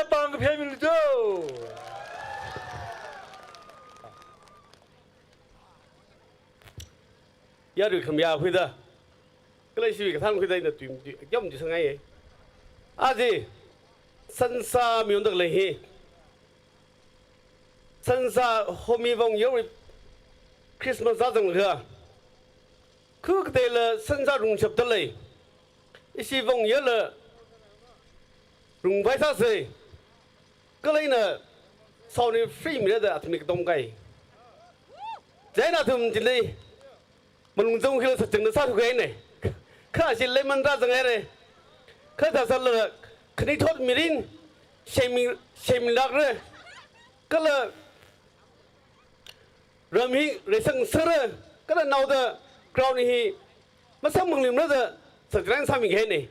Bang kepiamilo tu. Yaru kamya huida kalai siwi ka thang huida na tuim yom ji sangai aji sansa mion dak lehi sansa homi wong yo Christmas azang le khu de le sansa rung chap de le isi wong ye le rung bai sa se kalai na sau ni free mi de atmi dom gai jaina thum ji le mình dùng khi thật sự sao cái này, khá chỉ lấy mình ra rằng này, khá thật sự là khi thốt mirin, xem lạc rồi, cái là rồi mình lấy sang sơ rồi, cái là nào đó crown này, mà sao mình làm nữa thật sự sao mình cái này,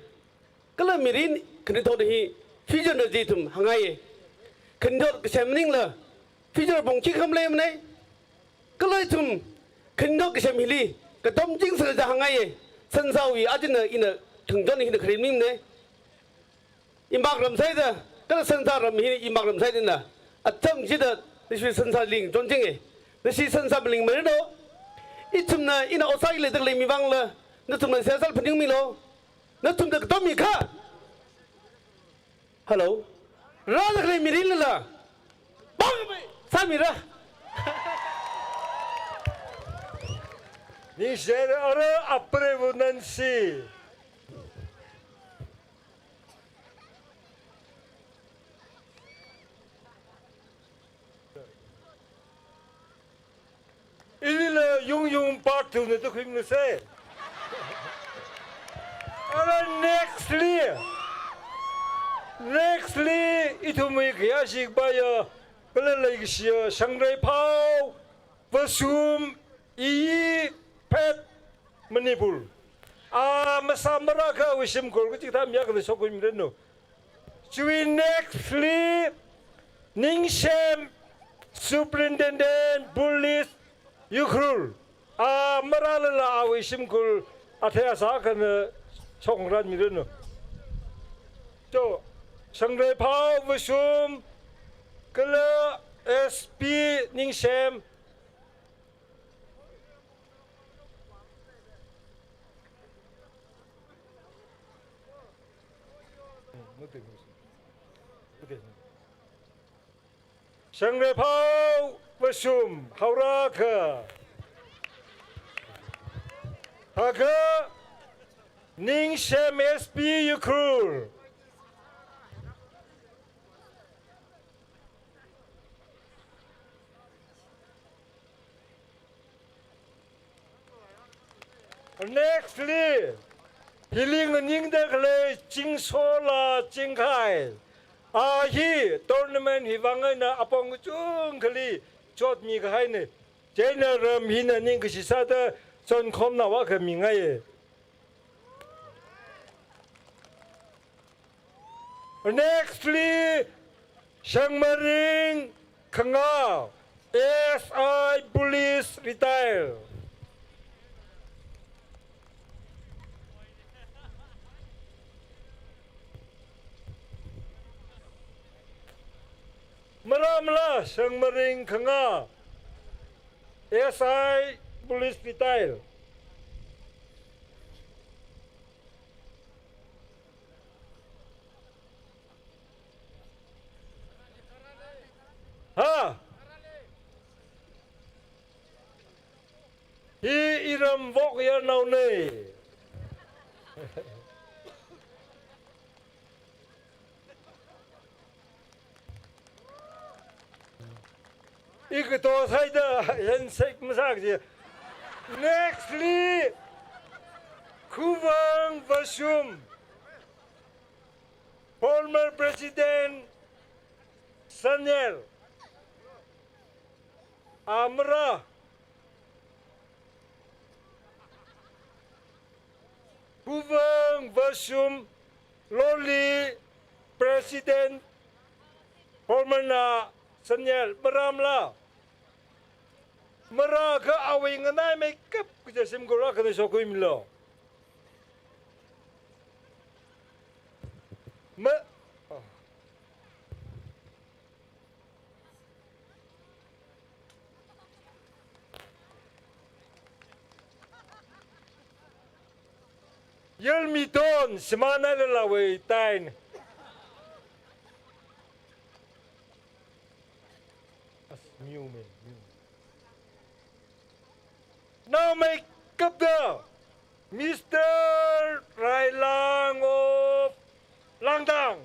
cái là mirin khi thốt thì future là gì thùng hàng ngày, khi thốt cái xem mình là future bông chỉ không lên này, cái là thùng khi thốt cái xem hili cái tôm chính sự ra hàng ngày sân sau vì ở trên này in ở thường dân thì được khởi minh đấy im bạc làm sao đó cái là sân sau làm hi im bạc làm sao đấy nè ở trong chỉ được để suy sân sau liền tôn chính ấy để suy sân sau liền mới đó ít chừng này in ở sai lại được liền mi vang là nó chừng này sẽ sao phần những mi lo nó chừng được tôm mi khác hello ra được liền mi đi là bang sao mi ra Ni share ara apre Nancy. yung part 2 na to kung nasa. Nextly, ito may kaya sigbaya, kalalay siya, sangray pao, basum, pet, manipul. Masamara ka, wisim ko, kasi kita miyak na soko yung reno. Chui nextly, ningshem, superintendent, police, yukrul. Maralala, wisim ko, ataya sa akin na sokong ran mi reno. So, sangray pao, basum, kala, SP, ningshem, sangray pao, basum, hauraka, haga, ningshem SP yukrul. Nextly, hiling ning da kle jing so la jing kai. Hi tournament hi wangai na apong chung kli chot mi kai ne. Jena ram hi na ning ki sa da son khom na wa ka mi ngai. Nextly, Shangmaring Kanga SI Police retire. Malamla Shangmaring Kanga SI Police retire. Ha! Hi iram vok ya nau ne. Ikato sai da yan sek masak je. Nextly, Kubang Basum, former President Sanyel, Amra, Kubang Basum, Loli, President, former na Sanyel, Maramla. Mara ka away nga na may kap kita simgura ka na soko imlo. Yelmiton semana lelaway tain. Now make up the Mr. Railang of Langdang.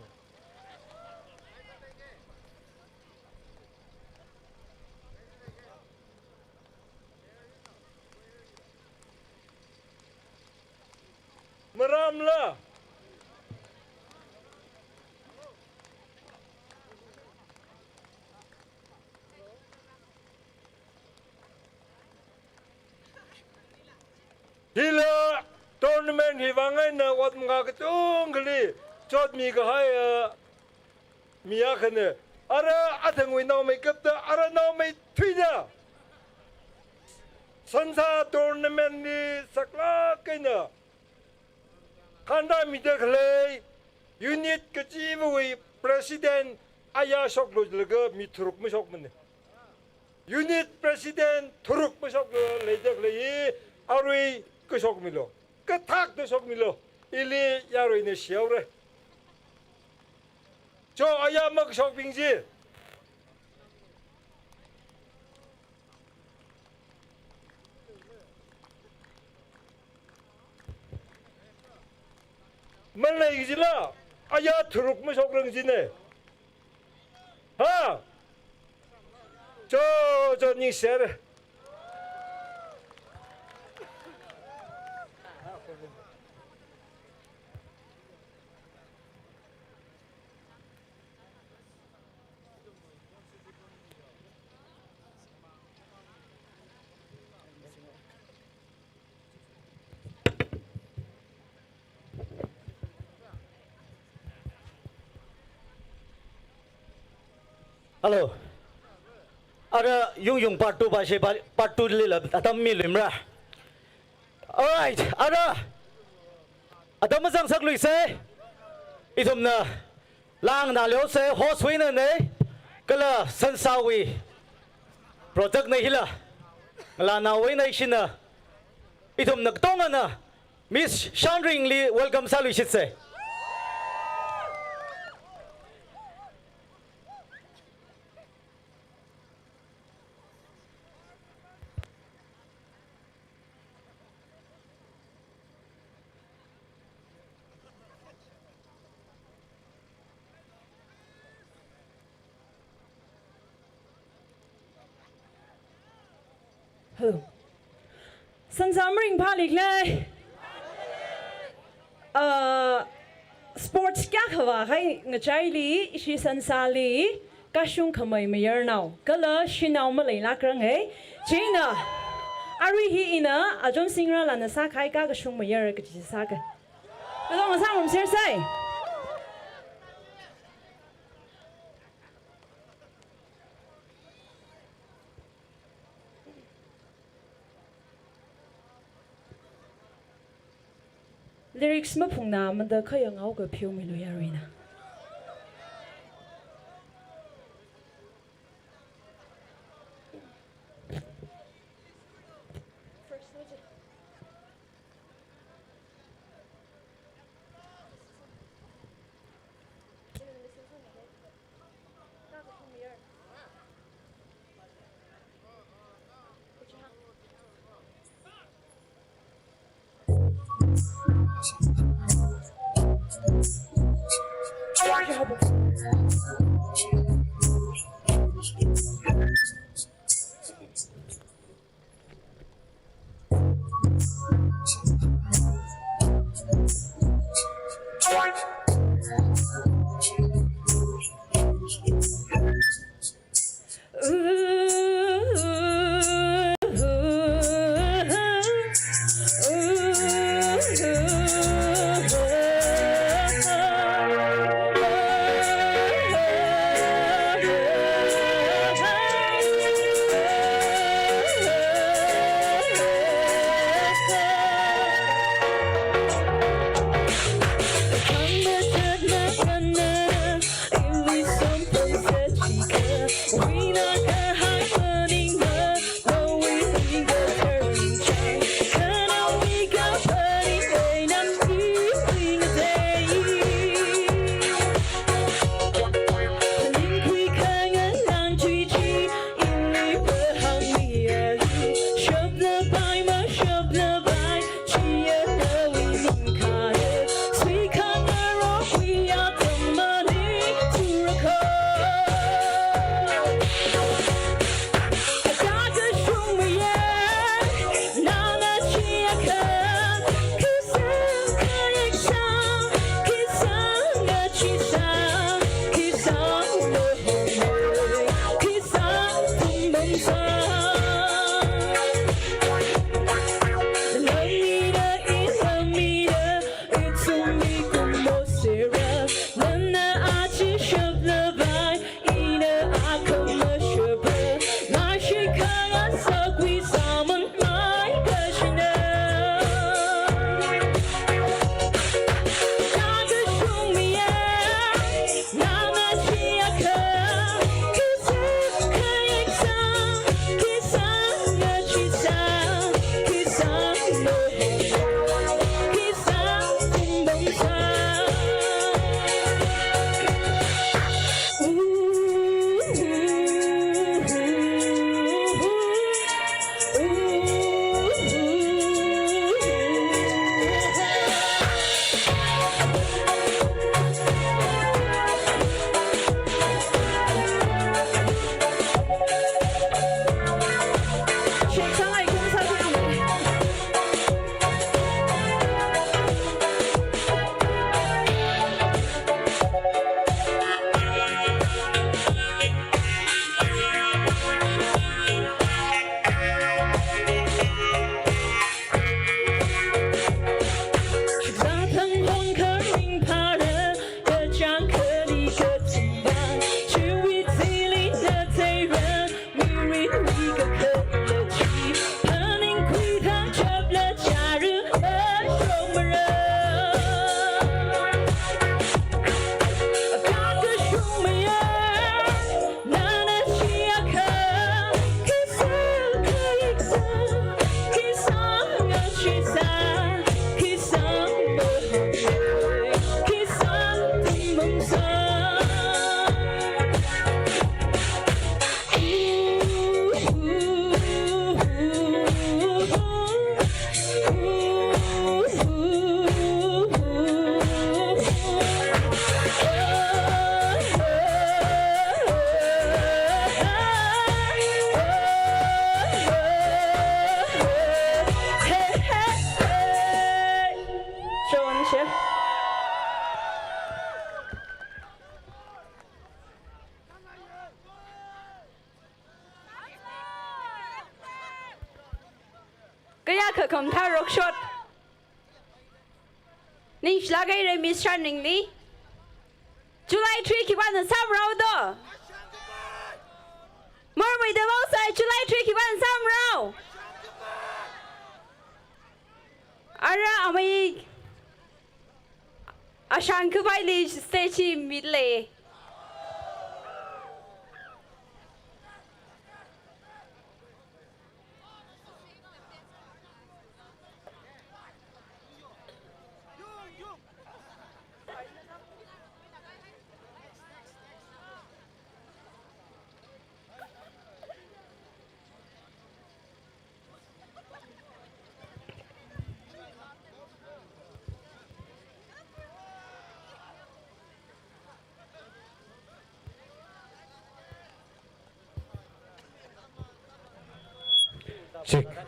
Maramla. Hila tournament hiwangai na wat mga katung kali chot mi ka hai miya kane ara atang wi naw may kapta ara naw may twida sansa tournament ni sakla kena kanda mi de kale unit ka jibu wi president aya sok lo lega mi turuk mo sok man unit president turuk mo sok le de kale arui sok milo, ketak tu sok milo, ili yaro ini siapa? Jo ayam mak sok bingsi. Mana izila? Ayah teruk mak sok orang sini. Ha? Jo ni share. Hello. Ada yung part 2 ba siya part 2 lila atam milim ra. Alright, ada. Atam mazang saklui se. Itum na lang na leo se host winner ne. Kala sansawi. Project na hila. Ngala na winner shina. Itum nagtonga na. Miss Shandring Lee, welcome sa lui se. Sansamring palik le. Sports kya khawa khai ngachai li shi sansali kashung khamai mayer now. Kala shinau malay la krang he. China. Ari hi ina ajon singra la na sa khai ka kashung mayer ka chi sa ka. Hello ma sa mom ser sai. Lyrics ma phung na man da khaya ngau ka phiu mi lu ya rina. ก็อยากคำท่ารกชดนิ่งฉลาดไงเรมิสชันนิ่งนี้จุลัยทรีคิดว่าจะซ้ำเราด้อมอร์ไม่ได้บอกใส่จุลัยทรีคิดว่าจะซ้ำเราอะไรเอาไม่อาชันคือไปลีสเตชิมิดเลย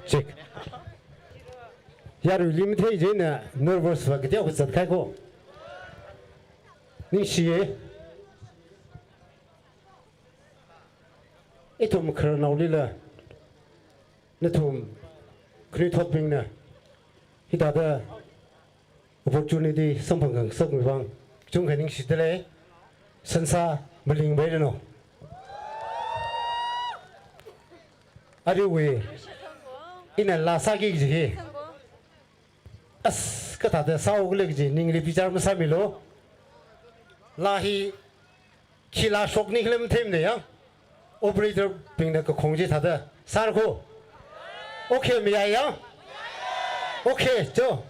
check yaru limite je na nervous wa kete ko sat khai ko ni shiye etum khar naw lila na thum khri thot ping na hita da opportunity samphang gang sak mi bang chung khaning sitale sansa maling bai no ari we ina la sa gi ji as ka ta da sa og le ji ning le pichar ma sa mi lo la hi khila shok ni hlem them ne ya operator ping da ko khong ji ta da sa ko okay mi ya ya okay jo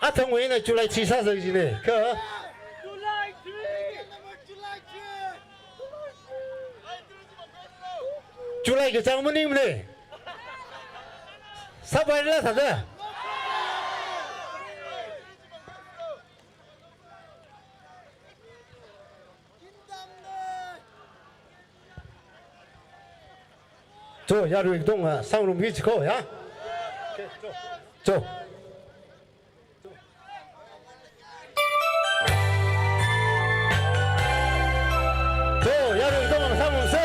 阿成为呢，就来七杀生呢，可。就来个张木宁呢，啥玩意儿啥子？走，亚洲运动啊，上路一起考呀，走。走，亚洲运动上路赛。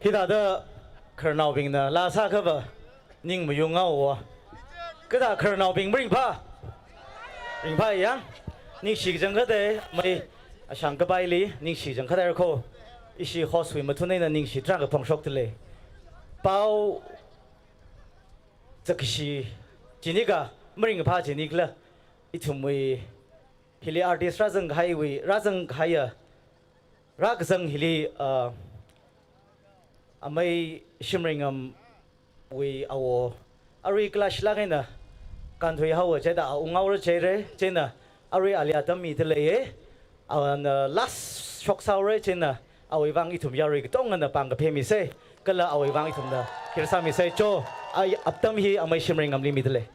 Kita ada Colonel Bing na lasa ka ba? Ning mo yung awa. Kita Colonel Bing bring pa. ริงพายยังนิ่งฉีกจังก็ได้ไม่ช่างกระบายลีนิ่งฉีกจังก็ได้ก็อีชีฮอสวิมาทุนในนั้นนิ่งฉีตรังกับพงชกทะเลเป้าจะกิชีจีนิกะไม่ริงพาจีนิกละอีทุ่มวิฮิลีอาร์ติสราจังไฮวิราจังไฮรักจังฮิลีไม่ชิมริงวิเอาอาริกลาชลักนะการทุยเขาเจด้าอุ้งเอาเจเรเจน่ะอาริอาลีอาตมีทะเลเอาlast ช็อกซาวเรเจน่ะเอาไว้วางอีถุมยาริกต้องเงินปังกับเพมิเซ่ก็เลยเอาไว้วางอีถุมนะคิดสามิเซ่โจไออับตมีเอาไม่ชิมริงลิมิทเลย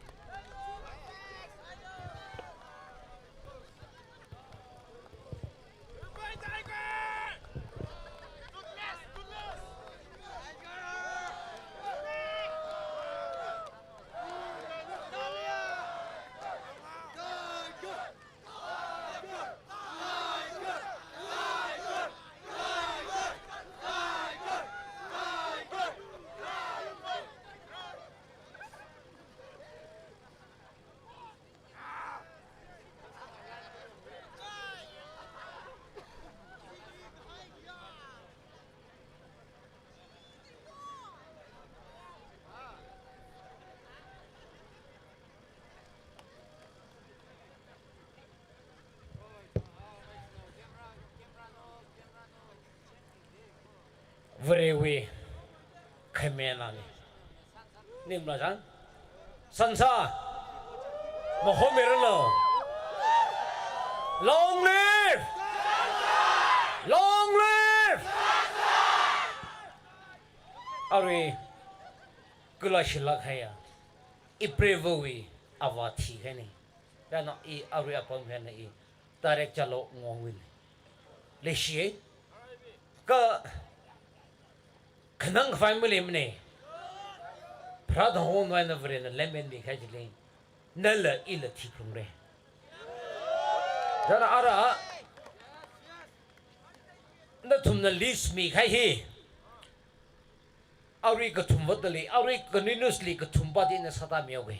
Very Kamenani Nimlajan Sansa Mohomirano Long live Long live Ari Gulashilak Haya Iprevowi Avati Henny Dana I Ari upon Henny Direct Jalo Ngwin Lishie Ka Kanang family mne Prad hon wan avren lemon bi khajlin Nala ila tikrumre Jana ara Na tumna lis mi khai hi Auri ka tumwadali Auri continuously ka tumbadi na sata miyoge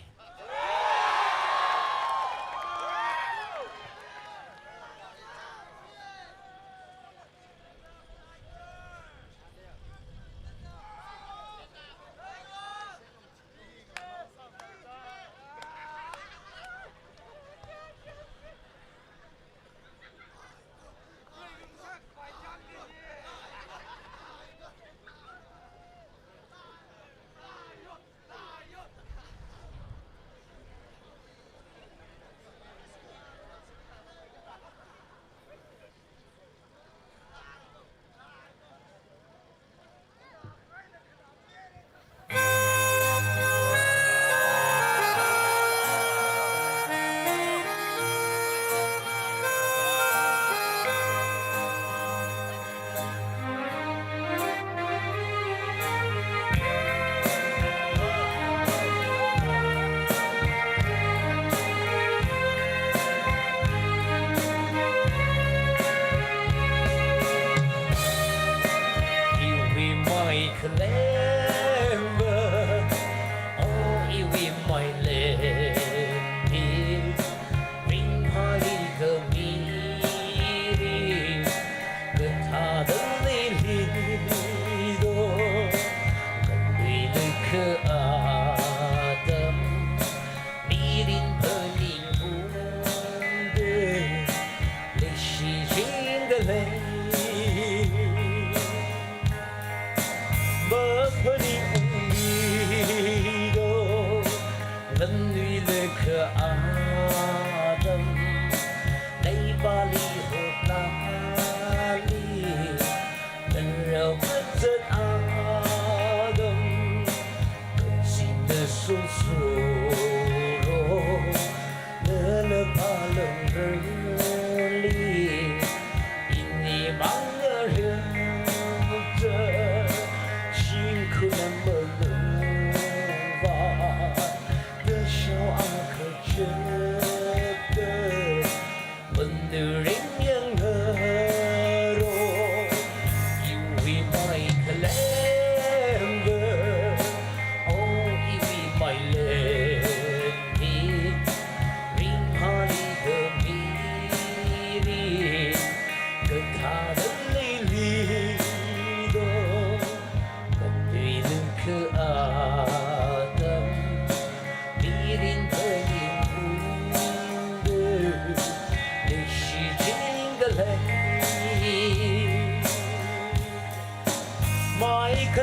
my leg.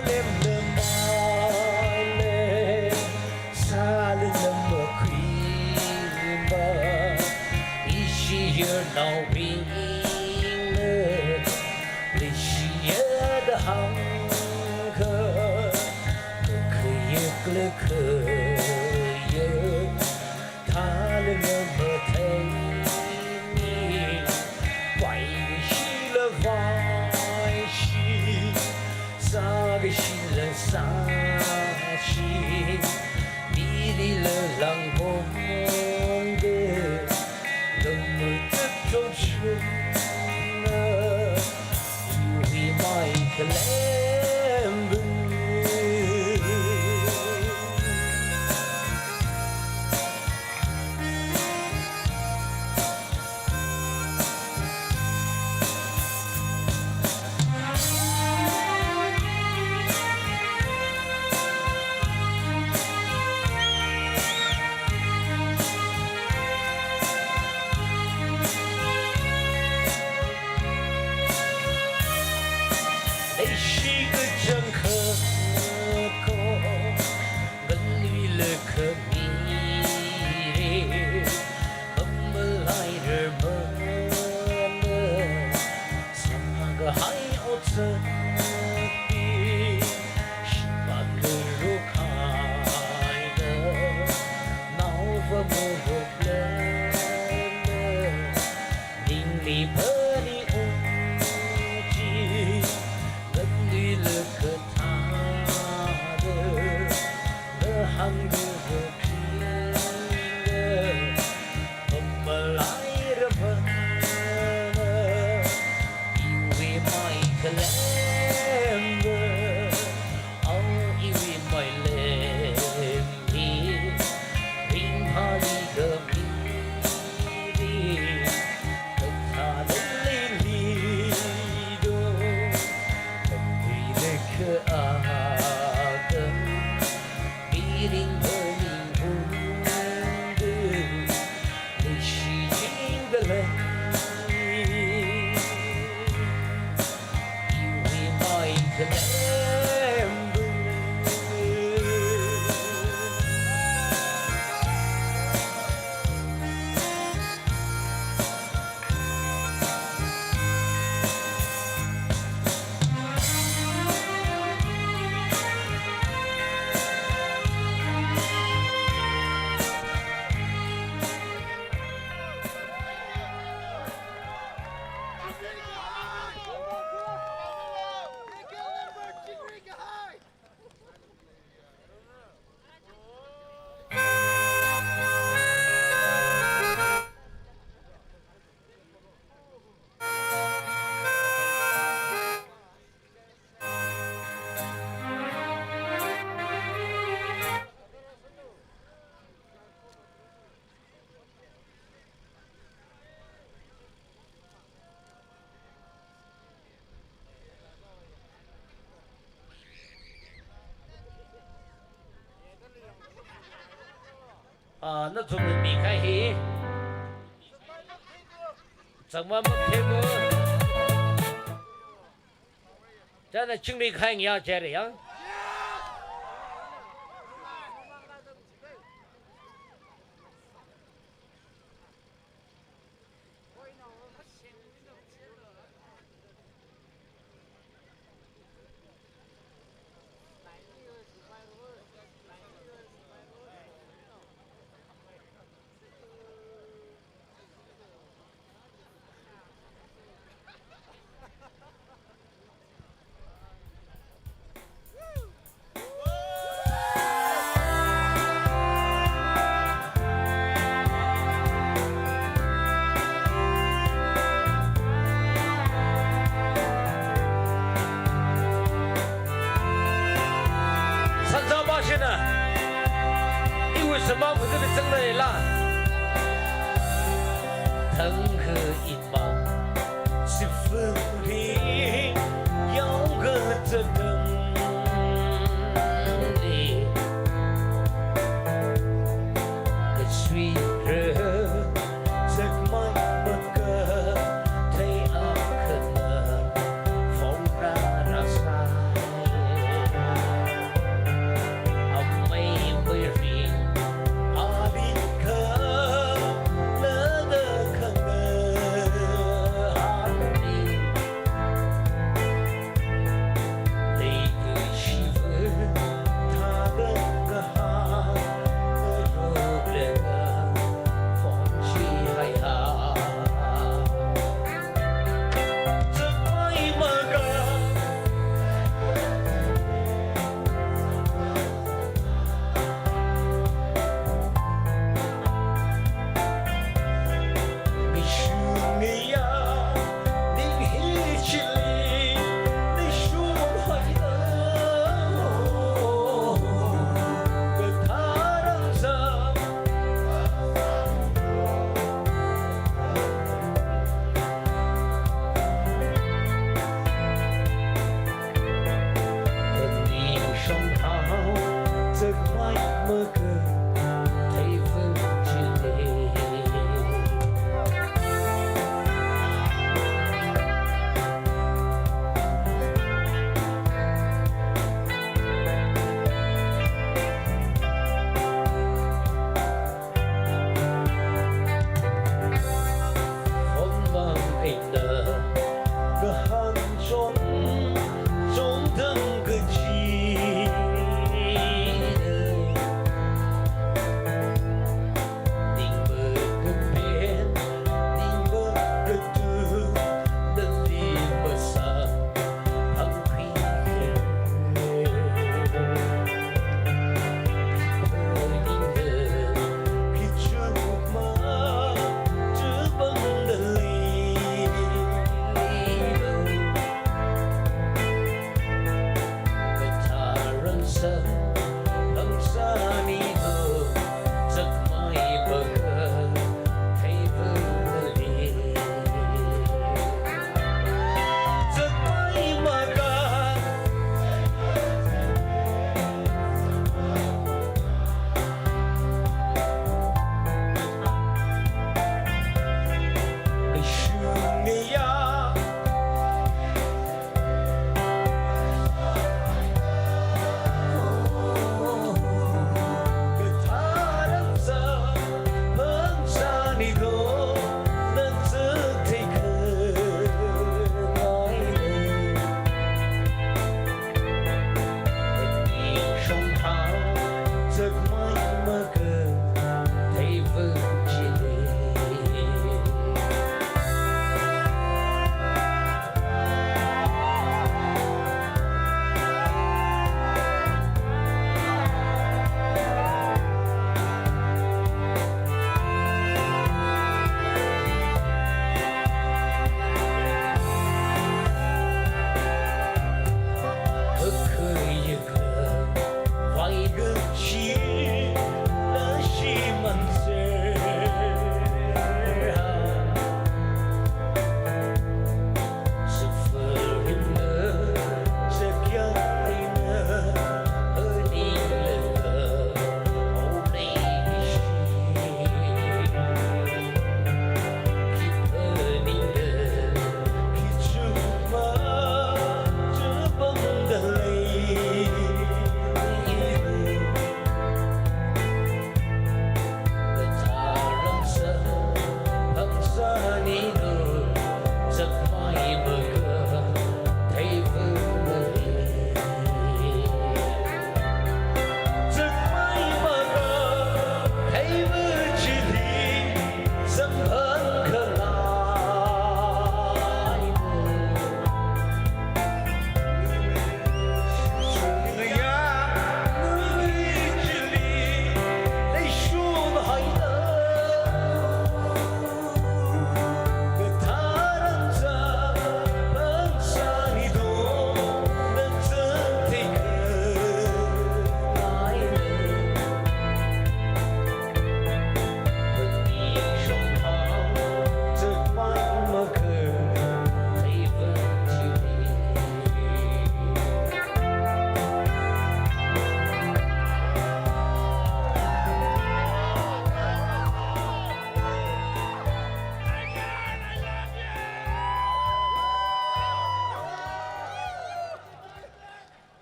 lem le mai le sa le le kri ba ishi yer now bring le le shi yer the hang ke ye kle ke ye ta le le me thai ni wai shi le vai shi sa ge shi le sa shi di di le lang bom de le me te chong chu na you be my clam ai shi ke jang khe ko gan lui le khe mi re bam lai re ma ne sa ga hai o tse pi shi ba ke ru khai de nao va mo vo ple ding li pe ni o chi gần đi lơ cơ tha đơ lơ hăng đơ vô kia đơ hôm mà lại rơ vơ nơ yêu vì mày cơ lem đơ ông yêu vì mày lem đi ring ha đi cơ mi đi cơ tha đơ li li đơ ke adam biring burning hunde nishi jingale you be my clam nó dùng để bị khai hí chẳng mà mất thêm nữa cho nên chứng minh khai nhau chơi đấy á什么不是被整的啦？疼和一毛是分离，有个真能力，个水热，这么个太阿可能，风拉拉沙。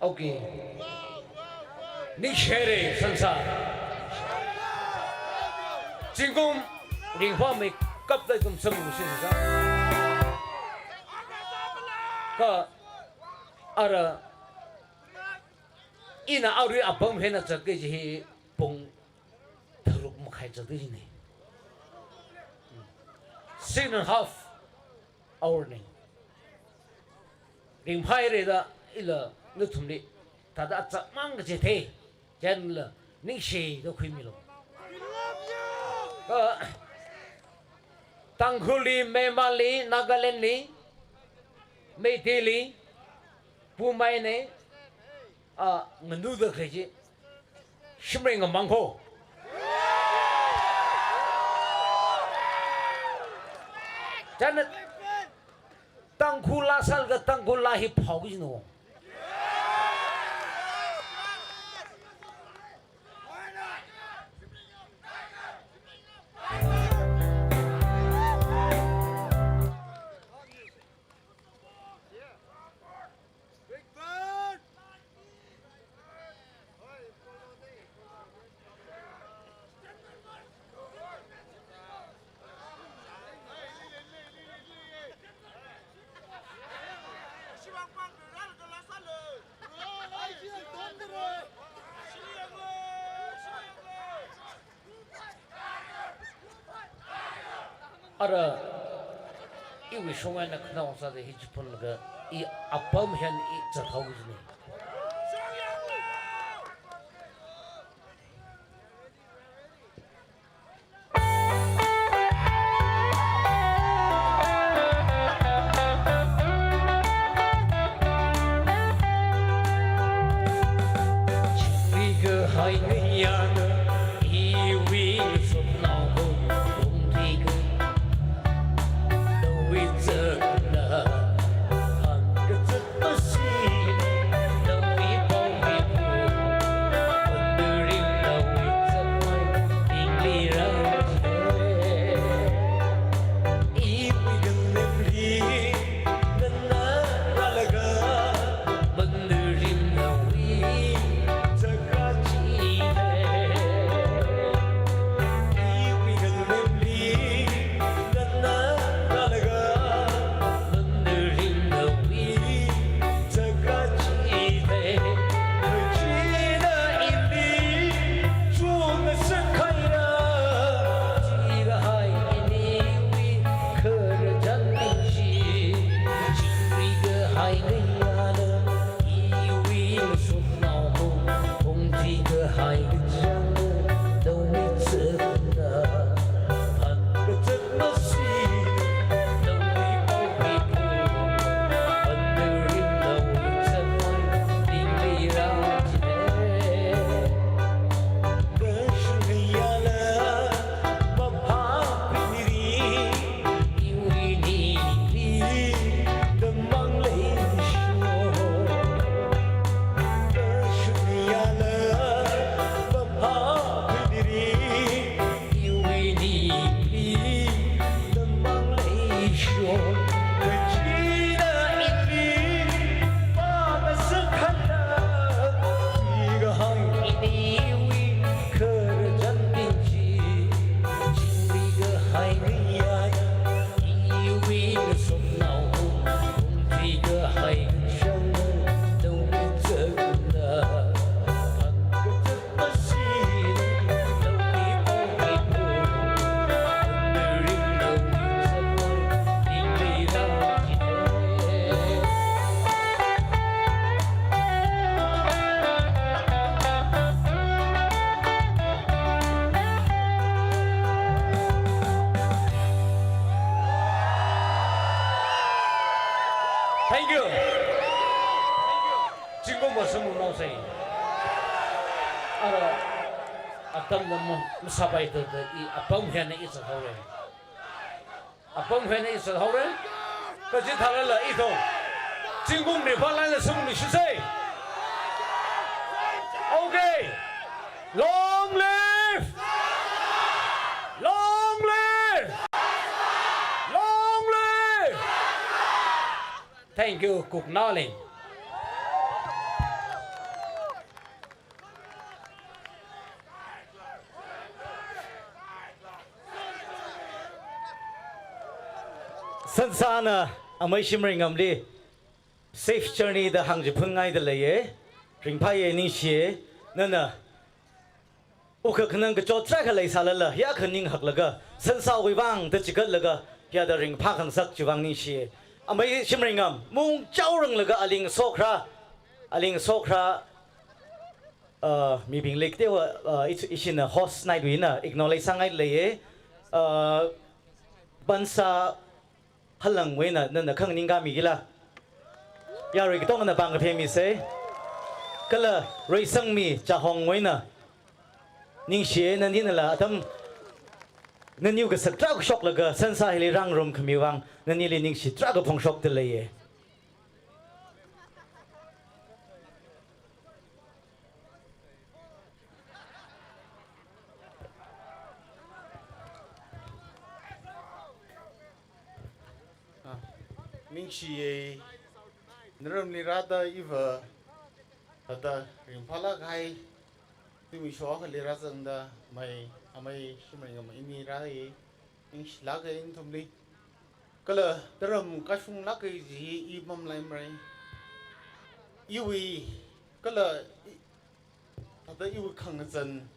ok ni chere sansa jingum ringwa me kap dai tum sam mu sin sa ka ara ina auri apam hena chake ji pong tharuk makhai chadri ni 6.5 hour ni ring phai re da ila nu thum ni ta da cha mang je the jan la ning she do khui mi lo tangkhuli memali nagaland ni meitili pumai ne nganu da khai ji shimring mangho jan tangkhula sal ga tangkhula hi phau ji no ara iwi shonga na khna sa de hi chpon ga I apam hen I chathau ni Thank you. Jingo mo sa muna sa iyo. Ara, atam naman masabay ito I apam hen na isa hore. Apam hen na isa hore. Kasi thalala ito. Jingo ni balay na sa muna siya. Okay. Long live! Long live! Long live! Thank you, Cook Nalin. San sana amai shimring amli safe journey the hang jipungai the leye ring pa ye ning xie nana u kha khnang ka chot tra kha lai sala la ya khaning hak laga san sa wi wang the chikat laga ya da ring pa khang sak chiwang ning xie amai shimring am mung chau rang laga aling sokra mi bing lek te wa it's in a host night winner acknowledge sangai leye bansa halang wena nana khang ninga mi gila ya ri tong na bang phe mi se kala roi sang mi cha hong wena ning xie nan din la tam nan yu ga sak tra shok la ga san sa hili rang rom khmi wang nan ni li ning xi tra ga phong shok te le ye Ning shi nram li rada iva ada ring phala gai tu mi sho li ra zang da mai amai shimring am ini ra yi ning shi la ga in thum li kala daram ka shung la ga ji i mam lai mrai iwi kala ada iwi khang zan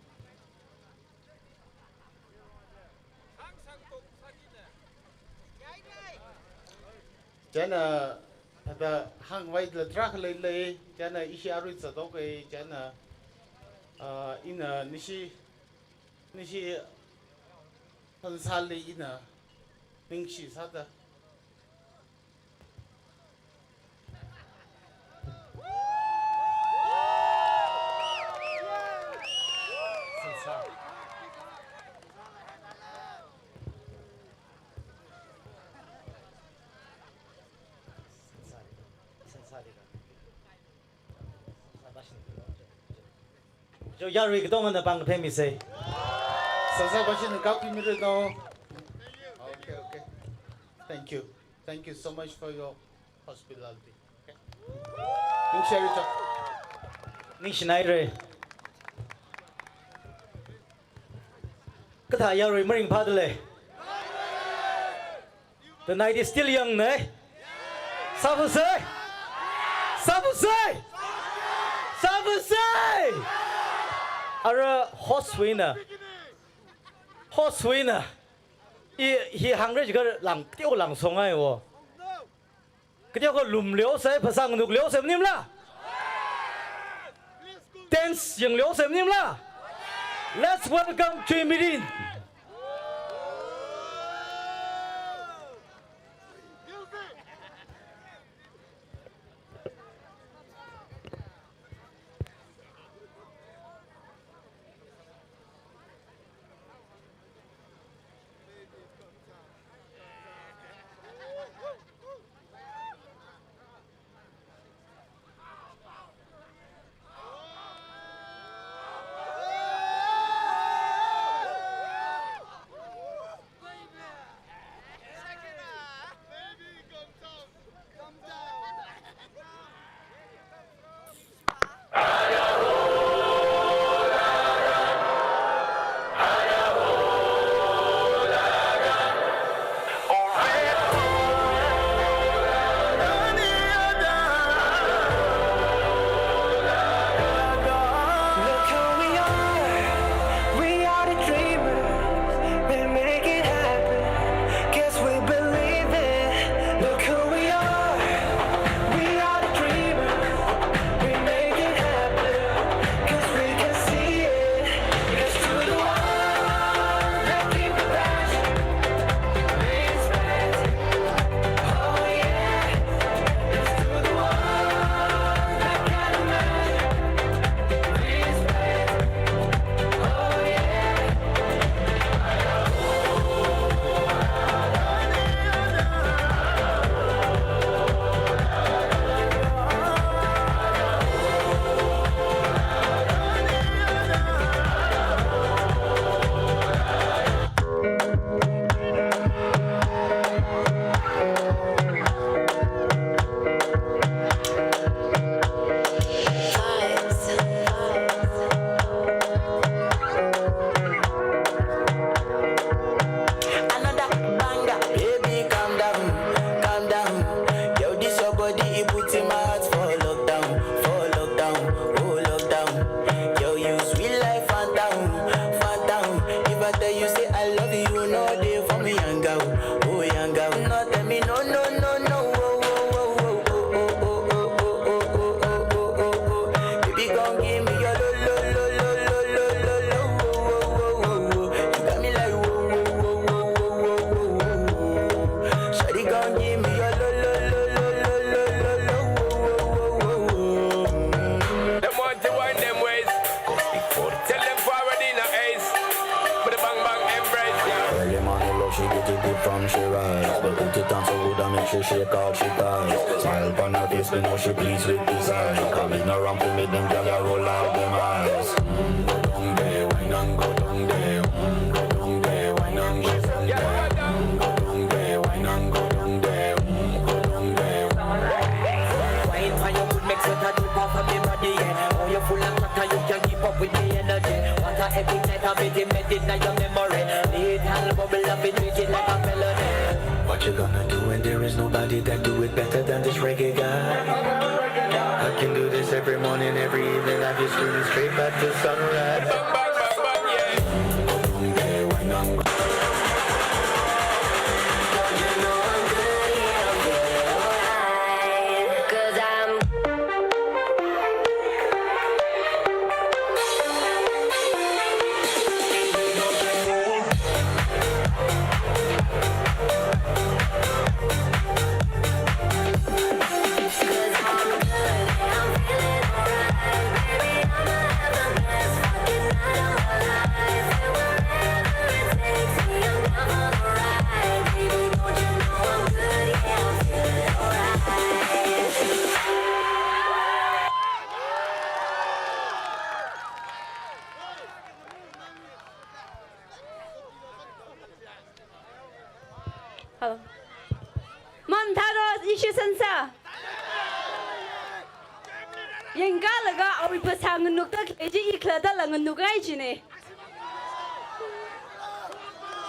Jana ada hang wai le trak le jana ishi aru za do ke jana ina nishi han sal le ina ning shi sa da jo ya ri tong na bang phe mi se Sasa bashin ka ki mi no Okay. Thank you so much for your hospitality. Okay. Ning share it. ning shnai re ka tha ya ri mring pha de le the night is still young ne sabu say ara horse winner he hang re ga lang tiêu lang song ai wo cái điều có lùm liễu sẽ phải sang được liễu xem nim la dance những liễu xem nim la let's welcome Chui Mirin I tell you say I love you, no day for me young girl, oh young girl. No tell me no no no no, oh oh oh oh oh oh oh oh oh oh oh oh oh. Baby gon' give me your lo lo lo lo lo lo lo lo, oh oh oh oh. You got me like oh oh oh oh oh oh oh. Shawty gon' give me your lo lo lo lo lo lo lo lo, oh oh oh oh. Them want to wind them ways. Tell them forward in a ace. With a bang bang embrace, yeah. Early morning love, she get it good from she rise. But put it on so good and make sure shake out she ties. Smile upon her face, we know she pleased with desire. Come in around to make them girl roll out them eyes. Go down there, wine and go down there. Go down there, wine and go down there. Go down there, wine and go down there. Go down there. Wine for your good makes it a drip off of me body, yeah. Oh, you're full of matter, you can keep up with the energy. What a epic night of it, embedded in your memory. Little bubble of it, treat it like a melody. What you gonna do when there is nobody that do it better than this reggae guy? I can do this every morning, every evening. I just screaming straight back to sunrise. Bang bang bang bang, yeah. Go down there, wine and go. Hello. Montano ishi sansa. Yenga laga awi pasang nukta keji iklada lang nukai jine.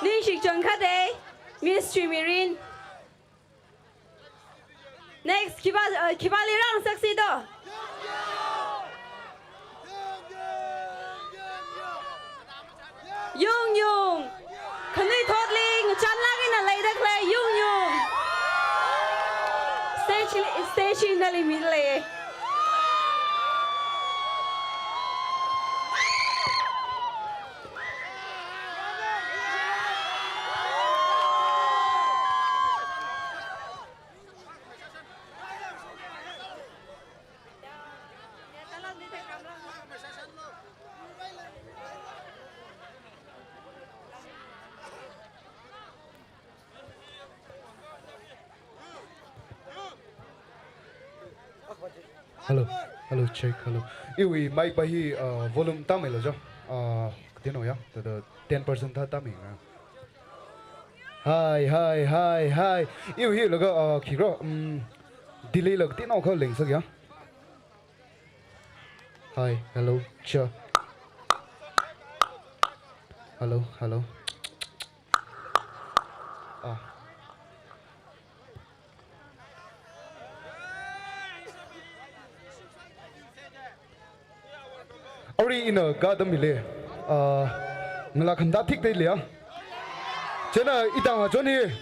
Nishik Jonkade, Miss Trimirin. Next, Kibali Rang Saxido. Yung Yung. Kani Todling, Chan Lagin and Lady Clay, Yung Yung. Stage in the limit. Hello, check, hello. Iwi mic by he volume tamil jo. Tino ya, the 10% tha tamil. Hi. Iwi laga kiro delay lag tino kho ling sak ya. Hi, hello, cha. Hello. Already in a garden mile. Ngala khanda thik dei lia. Chena itang Johnny.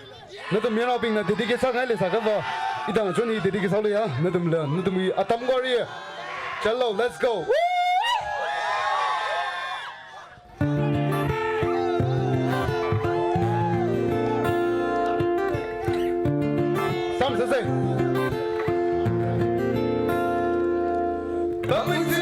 Nadum mena ping na didi ke sa ngai le sa ka ba. Itang Johnny didi ke sa le ya. Nadum atam gori. Chalo, let's go. Sam se se. Coming to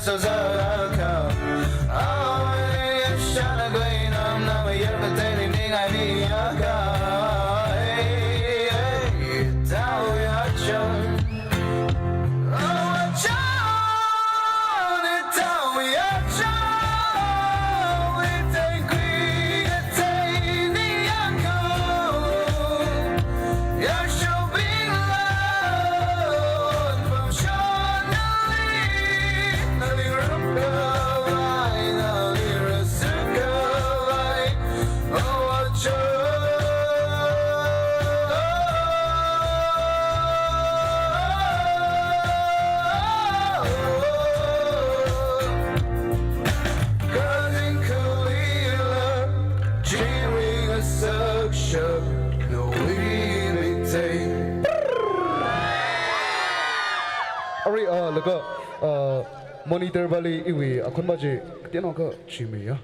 so zaka oh yeah shana going I'm now you're the thing I need yaka hey hey tao ya chon oh chon tao ya chon we take we take the yaka ya show big love from Sean Ali Rumba Ali Rasuka oh Cousin Kalila cheering a suction no we take Ari laga monitor bali iwi akon baje tiano ka chimi ya.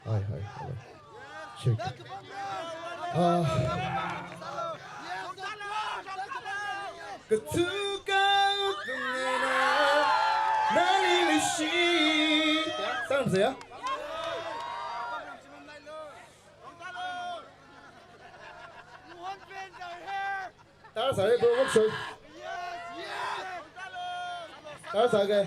Hi hi hello. Check. Ketuka kumena nalilishi Salam saya. Tara saya go one show. Tara saya.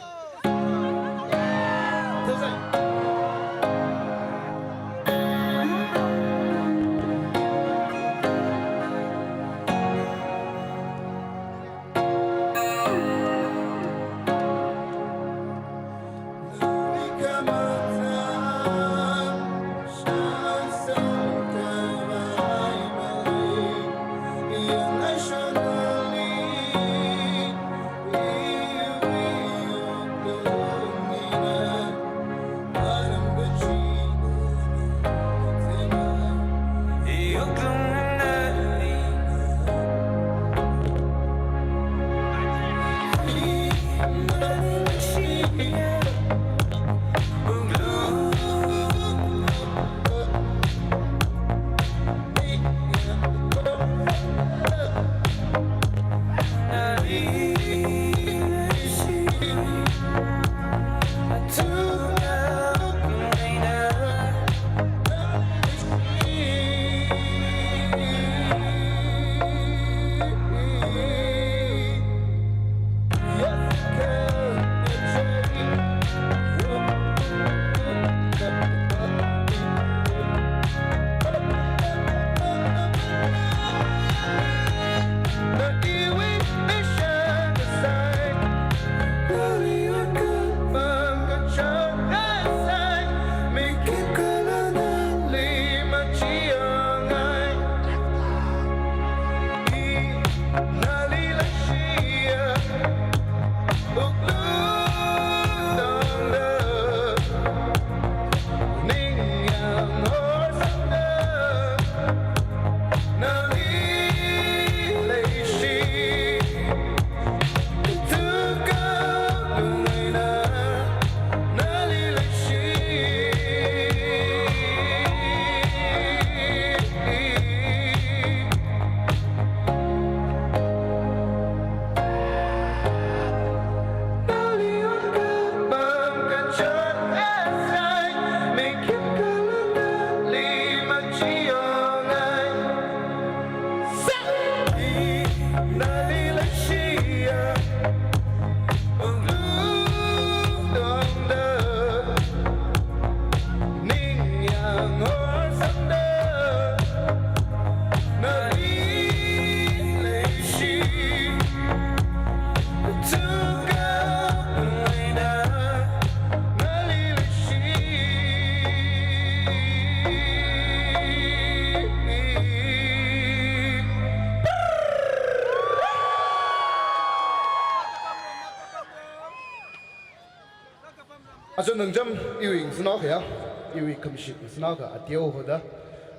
Aso nangjam iwi snow ya, iwi kamshit snow ka atio hoda,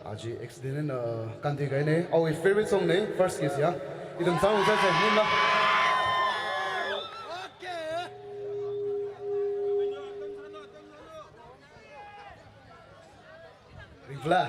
aji accident na kanti gay ne, our favorite song ne first is ya, idam song sa nila. Rifla.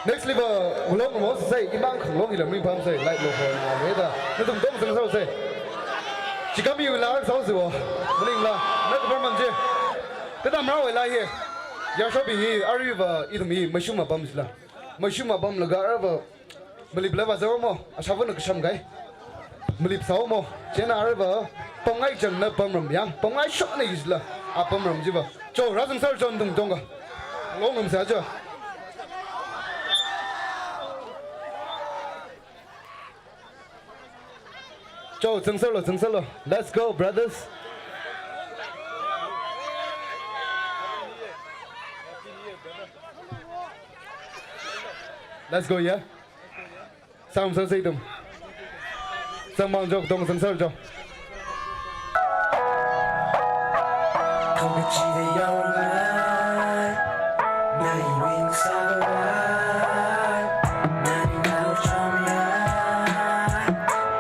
Next level, ulong mo say ibang khulong ilam ring pam say like lo ho na we da na tum dong sang sao say chikami ula sao so muling la na ka pam je ta da mra we la here ya sho bi arriva idumi mashuma pam sla mashuma pam laga arva malip lava zo mo ashavan ka sham gai malip sao mo chena arriva pongai chang na pam ram yang pongai shot na isla a pam ram jiba cho razam sar chon dong dong ga long sa jo Joe, Zeng Solo. Let's go, brothers. Let's go, yeah. Sam Sơ Sĩ Tùng. Sam Mang Jok Dong Zeng Solo Joe. Không biết chỉ để yêu lại, ngày mình xa lại, ngày nào trong lại,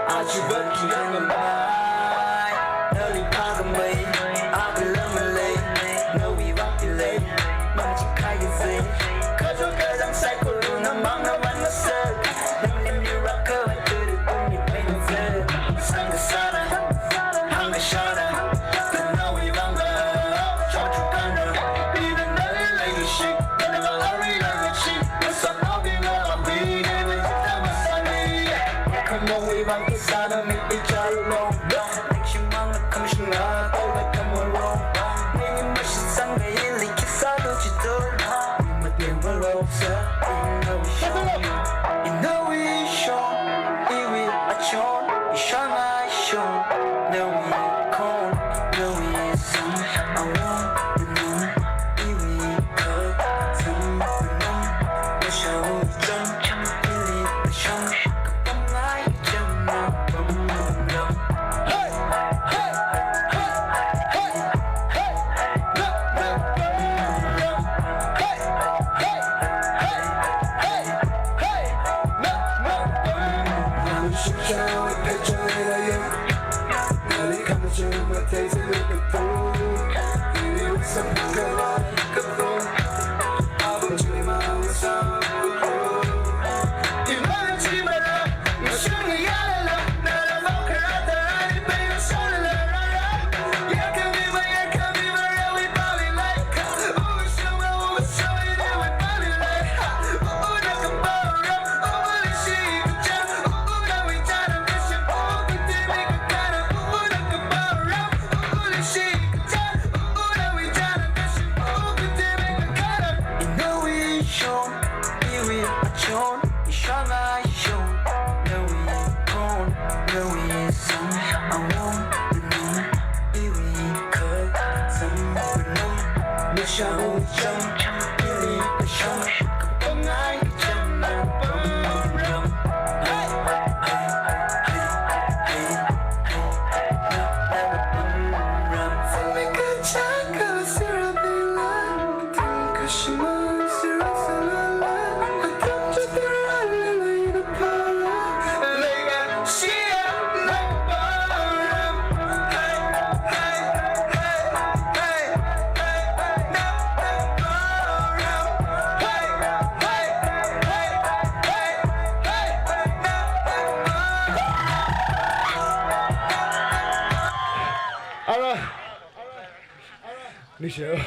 ai chỉ vẫn chỉ đang ngầm bài, nơi đi qua gần mình, ai cứ lỡ mình lên, nơi bị vấp thì lên, mà chỉ khai cái gì, khơi cho cái dòng say của luôn nó mang nó vẫn nó sơ, đừng lên như rocker hay từ được cùng nhịp bên nó dơ, sang cái sana, hang cái shana.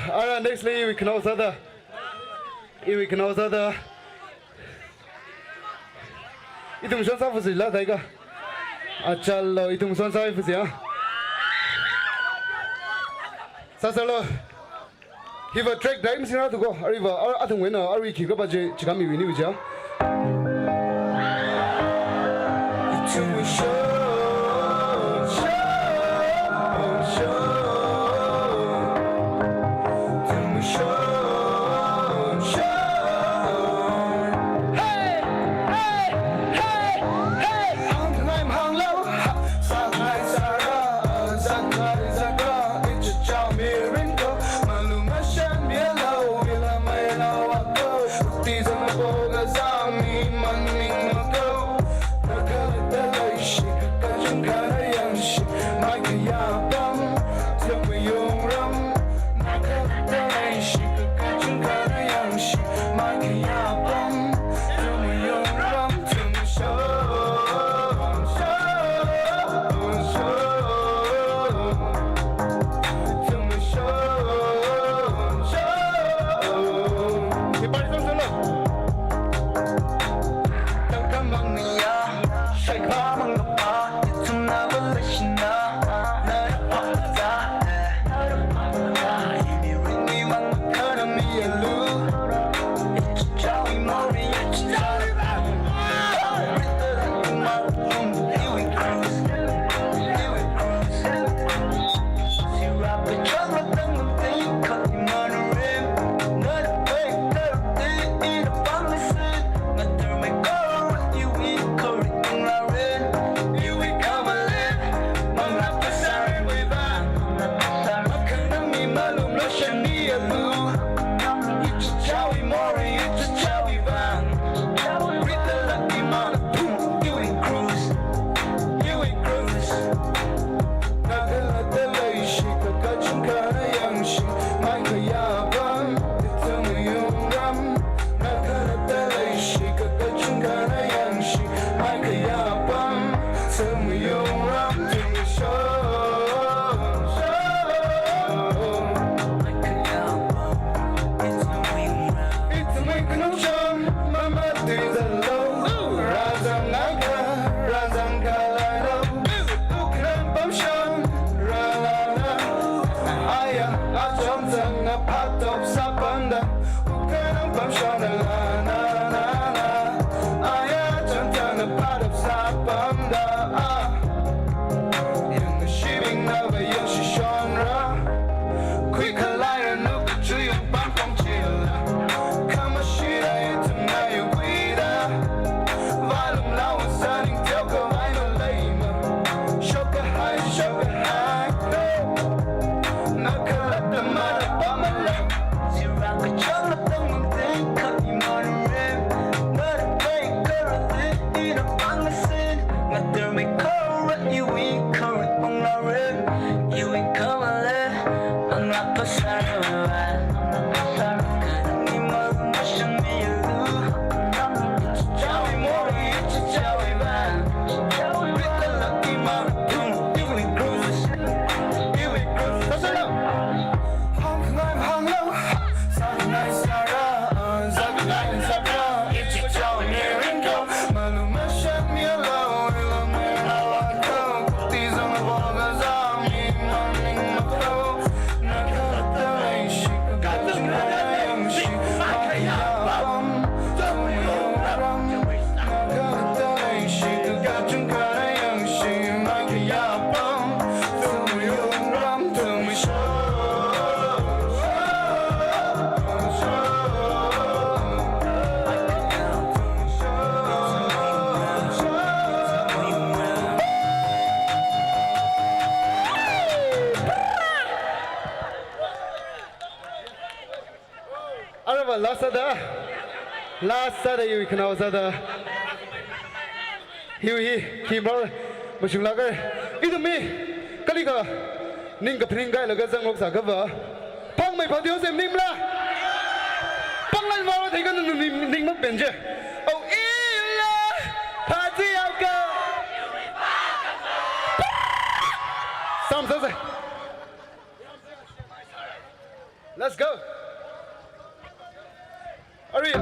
Alright, nextly we can also the itung son sa fusi la daiga achalo itung son sa fusi ya sasalo hiva track dai msina to go ariva atung wena ari ki ga ba je chigami wini wija You ain't coming left, I'm not the shadow. Araba last sada you can also the he kimor mushulagar itu me kalika ninga pringa laga zangok sakaba pang mai phadio sem nimla pangal maro thaiga ning mak benje oh illa phati auka sam sa let's go Ari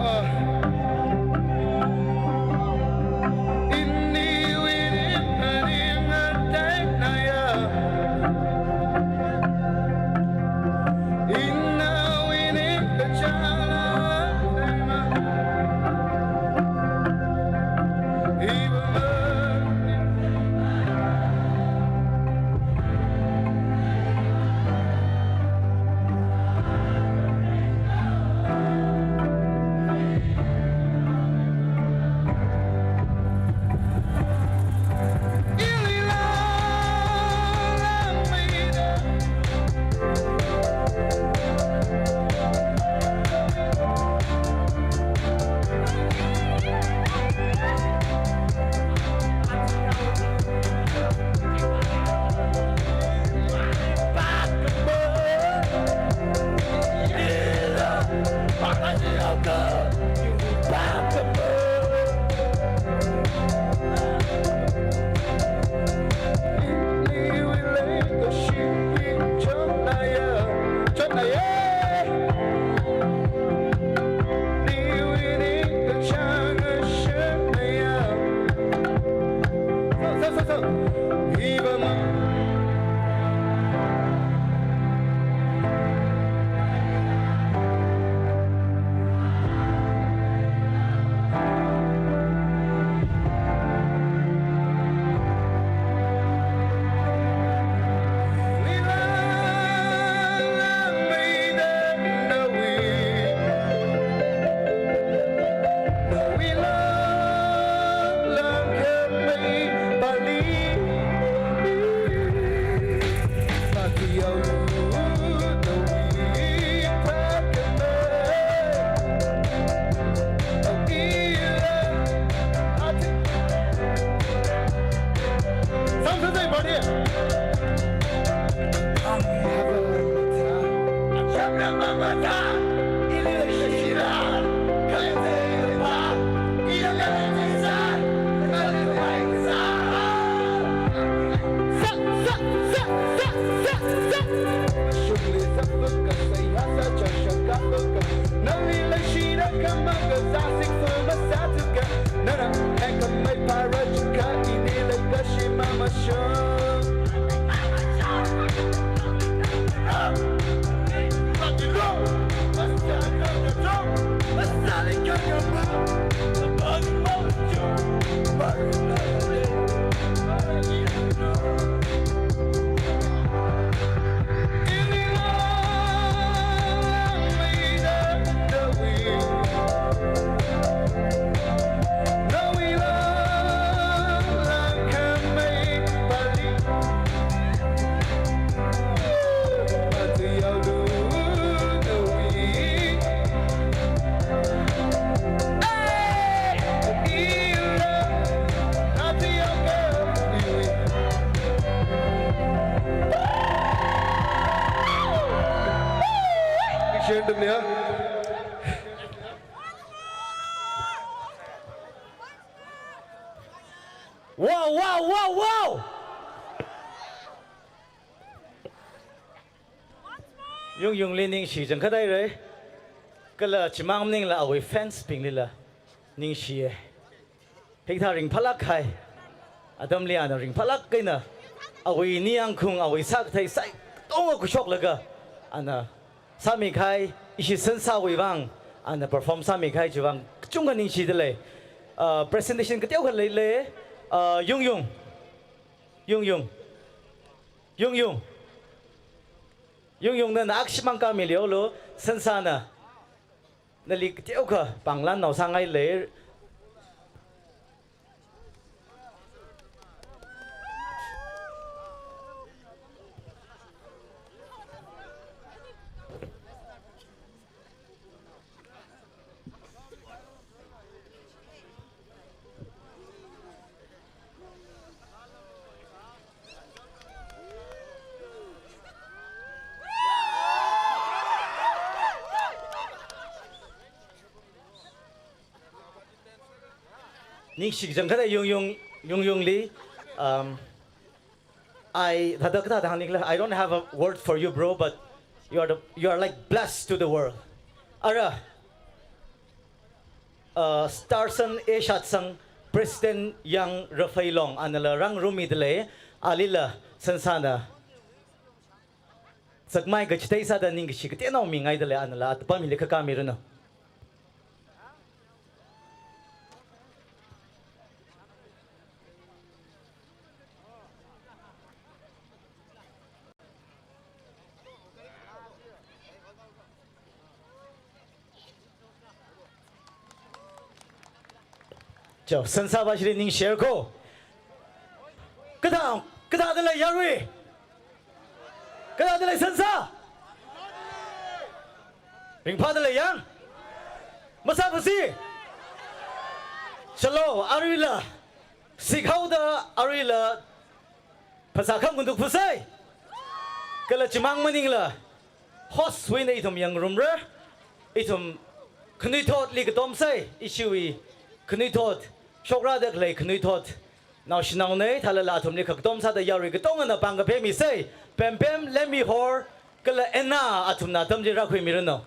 Wow! Yung lening si jang kadai re. Kala chimang ning la awi fans ping lila. Ning si e. Hekta ring palak hai. Adam liana ring palak kay na. Awi niang kung awi sak thai sai. Tong ako shock laga. Ana sami khai ishi sen sa wi bang. Ana perform sami khai jiwang. Chunga ning si dele. Presentation katiaw ka le. Yung na naaksimang kami liolo sansana naliktiaw ka panglan naw sangay le ning shik jang kada yung li I don't have a word for you, bro, but you are like blessed to the world. Ara Starson Eshat sang President Yang Rafaelong anala rang rumi dele alila sansana sagmai gachtai sa da ning shik te no mi ngai dele anala at pa mi lekha ka mi rno 저 선사바실의 닝 쉐르코 그다음 그다들의 야루이 그다들의 선사 링파들의 양 마사부시 샬로 아르윌라 시카우다 아르윌라 파사캄 군둑 푸사이 그라 지망머닝라 호스웨네 이톰 양룸라 이톰 그니토 리그돔사이 이슈이 그니토 Shokradak lake Nutot. Now she now nay, Talala to Nika Domsa the Yarikatong and the Banga Pemi say, Pem Pem, let me whore, Gala Ena Atumna Tamji Rakwi Mirano.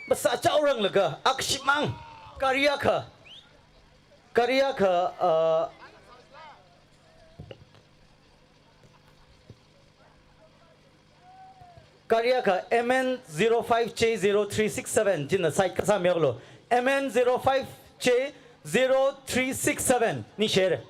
Basa Chaurang Laga, Akshimang, Kariaka. Kariaka Kariaka MN05J0367 jin site kasa meglo MN05J0367 ni share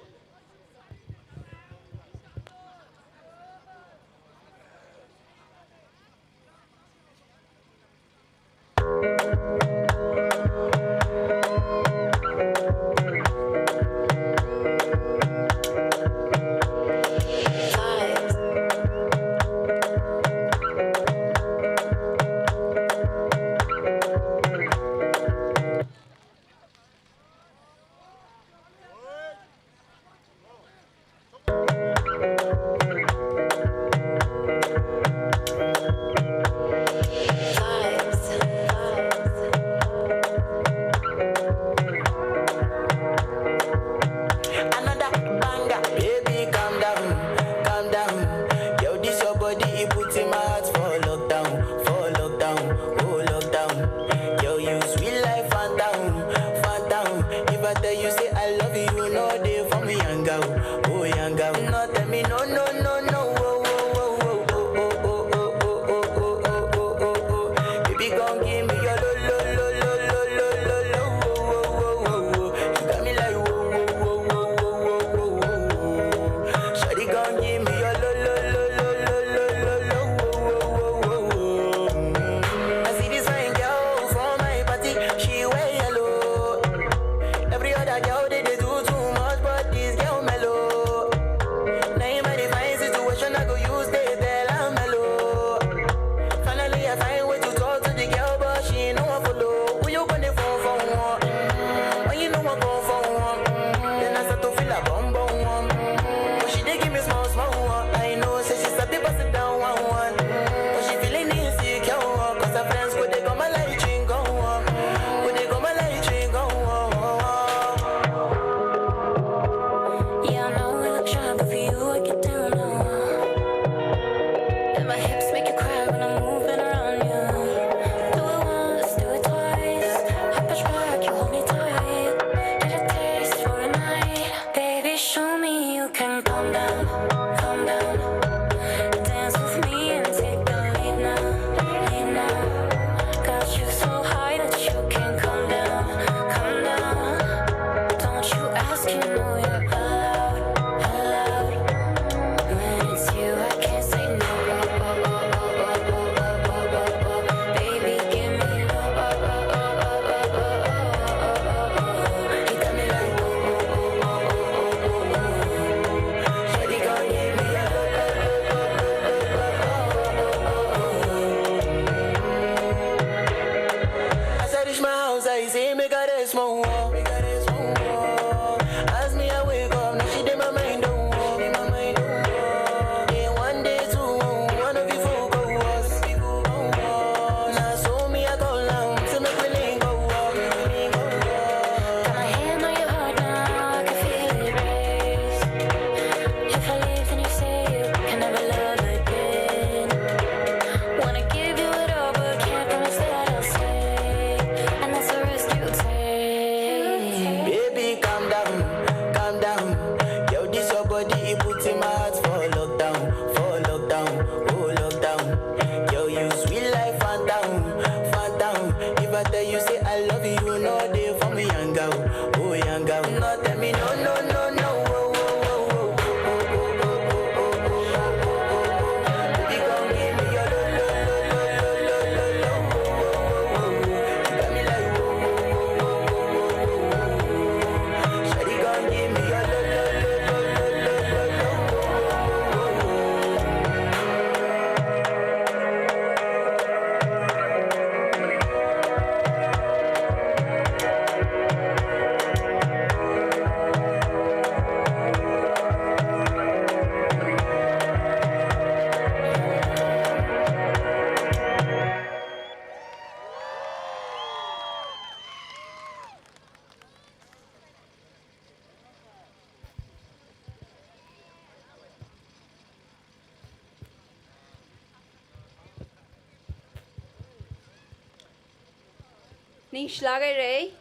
ning schlager rei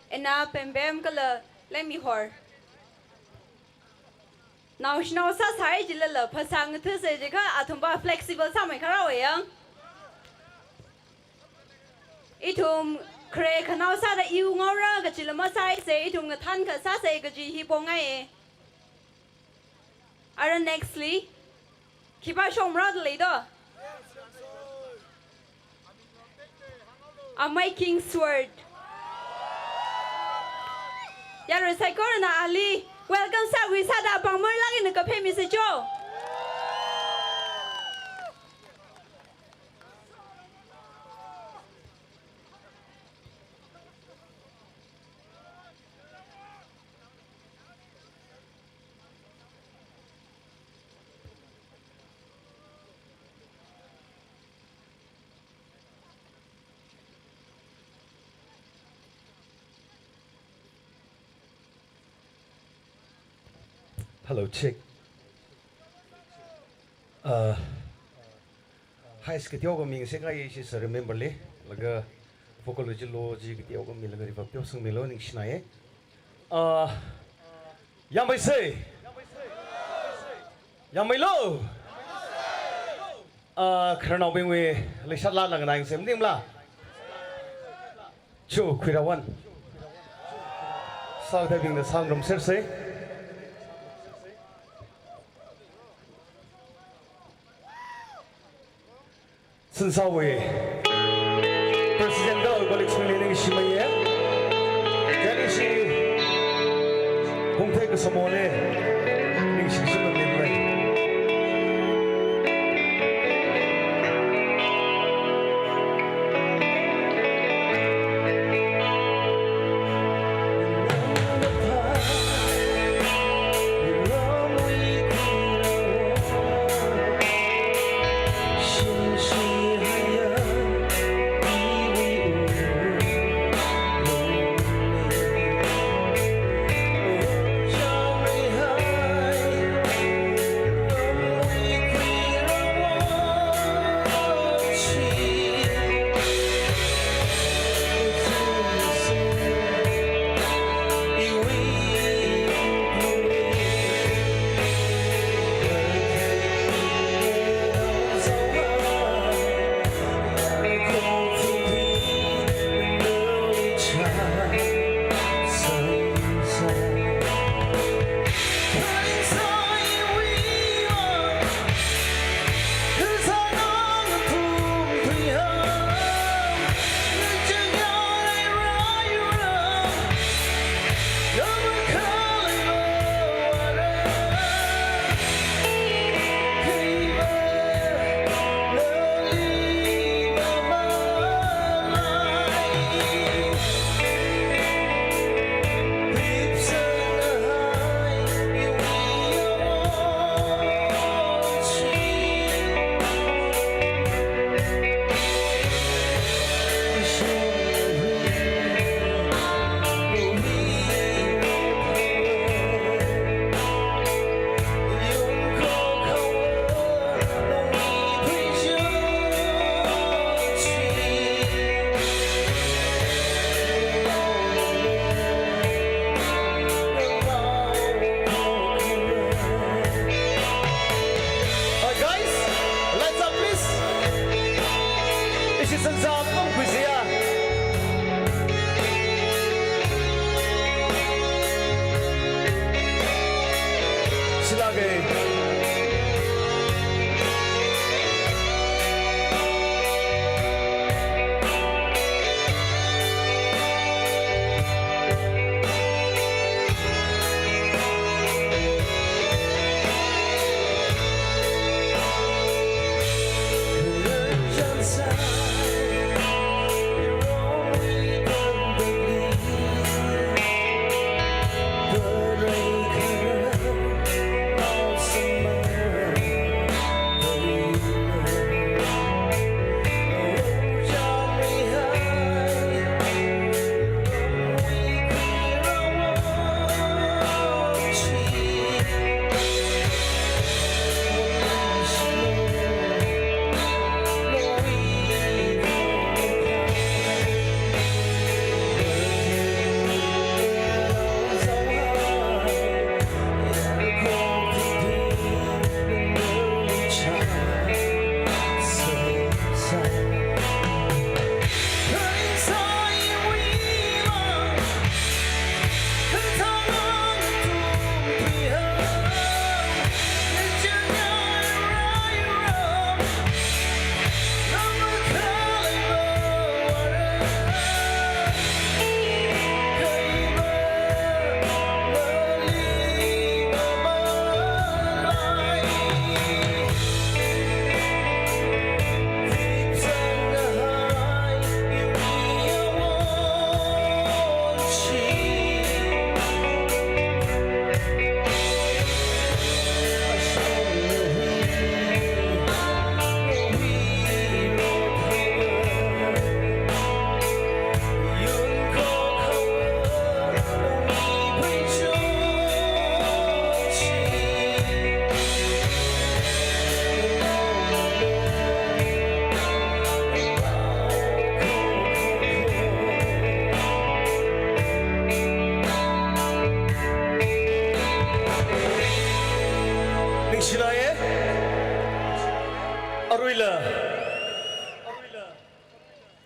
ena pembem kala let me hor now sa sai jilala phasang thu se jika athumba flexible samai khara wayang itum kre khanau sa da iu ngora ga chilama sai se itum ga than ka sa se ga ji hi pongai ara nextly kiba shomra de do a making sword ya recycle na ali welcome sa wi sa da bang mer lagi ne ka phe mi se jo Hello, check. High school yoga means I is remember le, like vocalogy logic yoga meal very popular sung melo ning shnaye. Yamai say. Yamai lo. Karena bing we le shatla lang nang sem dim la. Chu kwira one. Sao having the sound from Cersei. Sensawe Presiden Dal balik sembilan si Maya jadi si Hong Tae ke semua le ning si semua nilai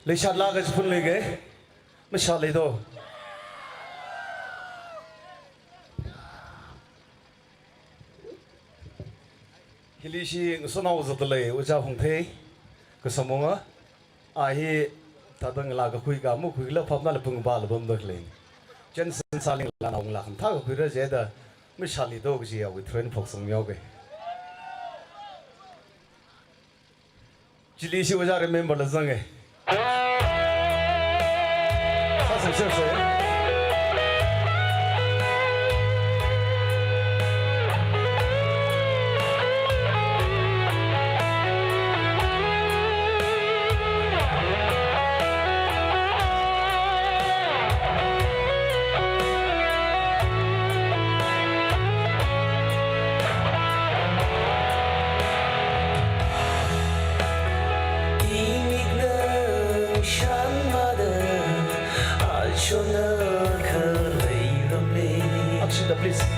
lấy chặt la cái phun lấy cái mới chặt lấy đâu hili si sonau zat le uja hong the ko samonga a hi ta dang la ka khui ga mu khui la phap na la pung ba la bom dak le chen san saling la nong la kham tha ko khui ra je da mi shali do gi ya with train phok song myo ge chili si uja remember la zang ge sa sa sa sa please.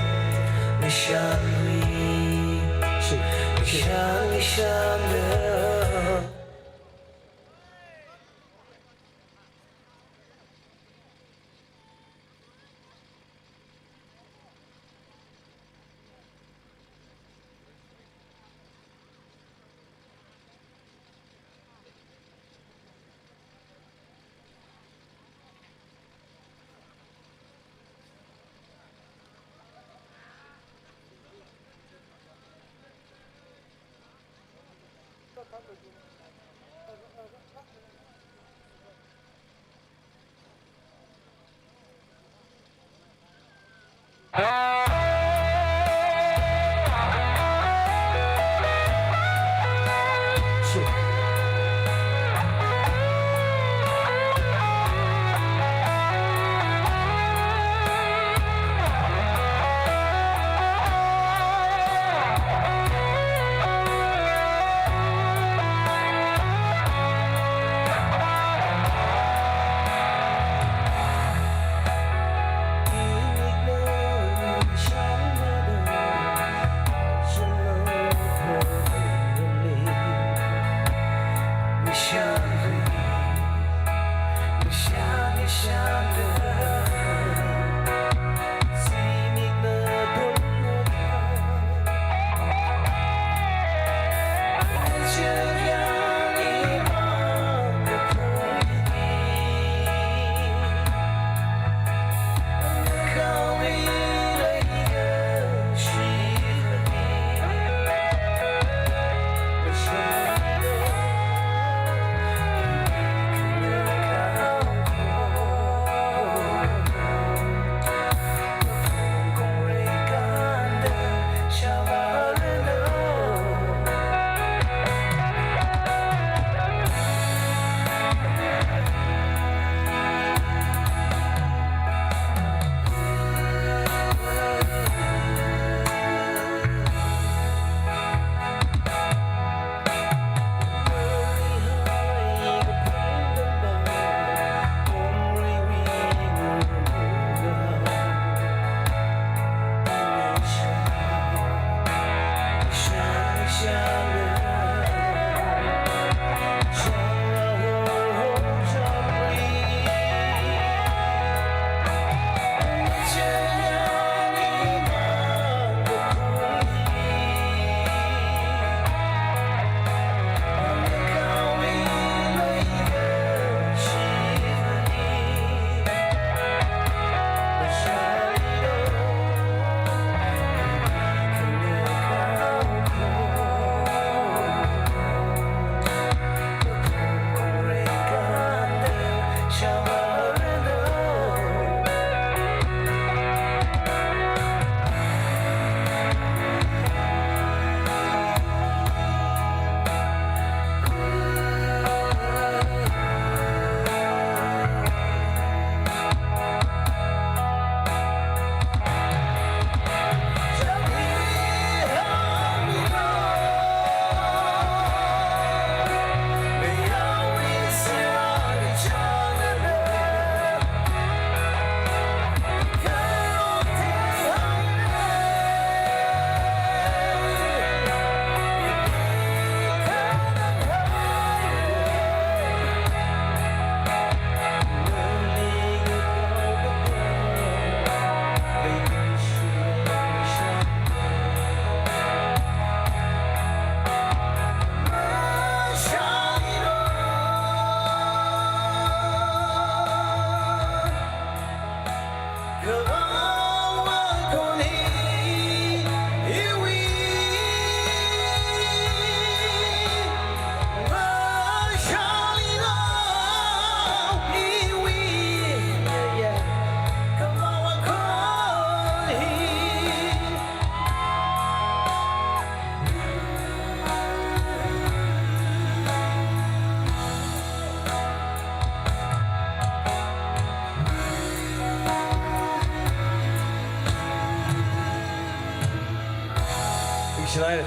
ชินัย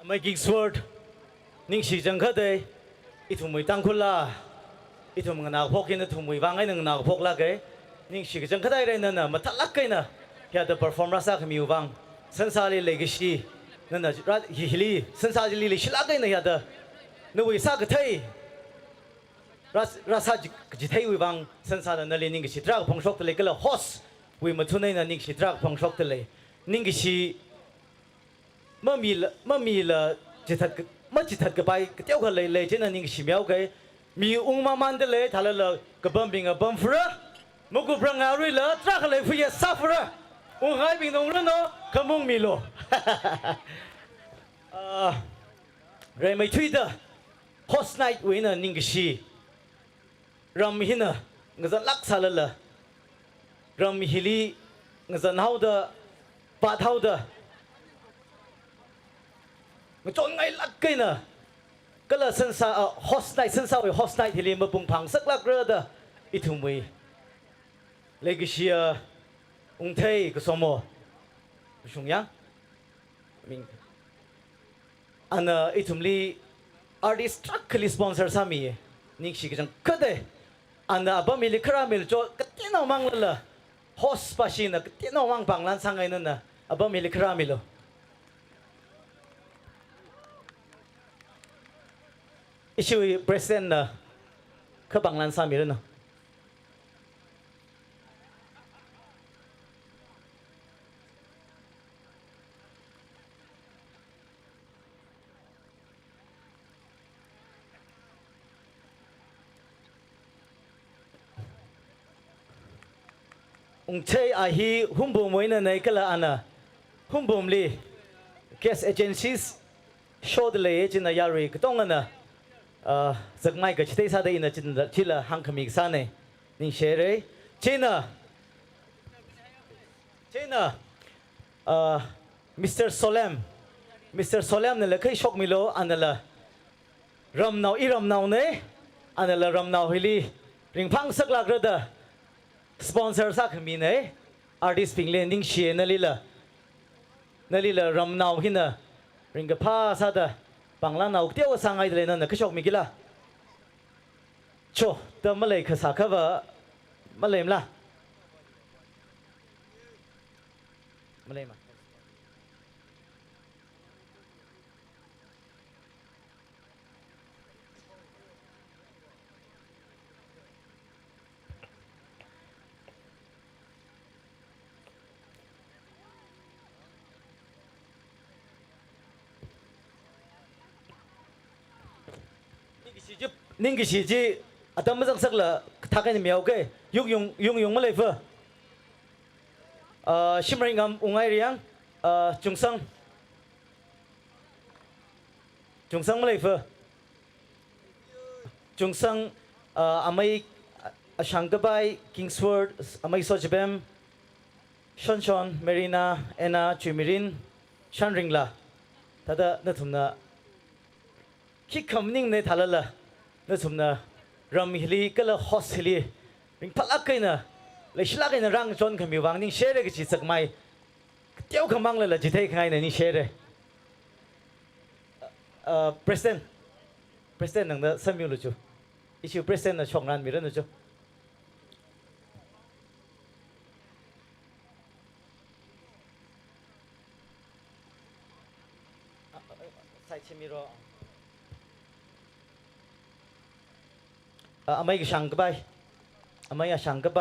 ไม่กิงสวอร์ดนิ่งสีจังคัดเลยอีทุ่มไม่ตั้งคนละอีทุ่มงานนักพกกินทุ่มไม่วางไอ้หนึ่งนักพกละเกนิ่งสีจังคัดได้เลยนั่นน่ะมาทักลักกันนะเฮียเดอร์เพอร์ฟอร์มรักษาขมิววังสันสาลีเลกิชีนั่นน่ะรัดฮิลีสันสาลีเลชิลักกันนะเฮียเดอร์นึกว่าสักเทยรักษาจิตให้วิวังสันสาลีนั่นเลยนิ่งสีตรักพงศกทะเลก็เลยฮอสวิมาทุนในนั่นนิ่งสีตรักพงศกทะเลนิ่งสีไม่มีละจิตทัดไม่จิตทัดกับไปเจ้าคนเลยเช่นนั้นนิ่งสิเมียวกันมีองค์มามันเดเลยทาร์ละกับบัมบิงกับบัมฟระมุกุปรังอารุยละตรักเลยฟิยซาฟระองค์ไงบิงตรงนั้นเนาะขมุงมีโลเรื่องไม่ช่วยเด้อ host night วันนั้นนิ่งสิรำหินะเงินลักษาละรำฮิลีเงินเฮาเด้อปาเฮาเด้อจนไงลักกันนะก็เลยสันสาhost night สันสาไว้ host night ที่เรียนมาปุ่งพังสักลักเรือเด้ออีทุ่มไว้เลกิเชียองเทยก็สมอช่วงยังมิงอันอีทุ่มลีartist truck ลีสปอนเซอร์สามีนิ่งชิกจังก็ได้อันบ้ามีลิครามิลโจก็เตี้ยน้องมังเลย host ปัชินะก็เตี้ยน้องมังปังลันสังไงนั่นนะบ้ามีลิครามิลอิชูเพรสเซนนะเขาบังลันสามีแล้วเนาะองเชยอาฮีหุ่มบุมไว้ในก็ละอันนะหุ่มบุมลีแคสเอเจนซี่โชว์เลยจินายารีก็ต้องอันนะสักไม่ก็ชิดซาได้อินจินชิละฮังคมิกซาเนนี่เชเรชิน่ะมิสเตอร์โซเลมเนี่ยเลยเคยชกมิโลอันนั้นละรำนาวอีรำนาวเนี่ยอันนั้นละรำนาวฮิลีริงพังสักลักระเดอสปอนเซอร์สักมีเนี่ยอาร์ติสต์พิงเลนดิ้งเชียนั่นลิละรำนาวหินะริงกับผ้าซาเดอปังล้านเอาเที่ยวสังไงเลยนั่นนะก็ชกมิกิละโชแต่มาเลยข้าสักว่ามาเลยมั้ยมาเลยมั้ยนิ่งกี่ชีจีอาตมาสักละทักให้เมียโอเคยุงมาเลยเฟอชิมริงกัมอุ้งไอเรียงจุงซังมาเลยเฟอจุงซังอาไม่ช่างกบายคิงส์วอร์ดอาไม่โซจิเบมชอนเมรีนาเอนาจูมิรินชันริงละแต่เนั่นทุ่มนะคิดคำนิ่งในทาร์ละนั่นสมนะรำฮิลีก็เลยฮอสฮิลีริงพักลักกันนะเลยชิลักกันนะร่างจนขมิวังนิ่งเชเรก็จิตสักไม่เที่ยวขมังเลยละจิตให้ใครนะนิ่งเชเรเพรสเซนนั่งนะสมิวลูจูอิชิวเพรสเซนนะช่องร้านมีเรื่องลูจูใส่ชิมิโร่อาไม่ก็ช่างก็ไปอาไม่ก็ช่างก็ไป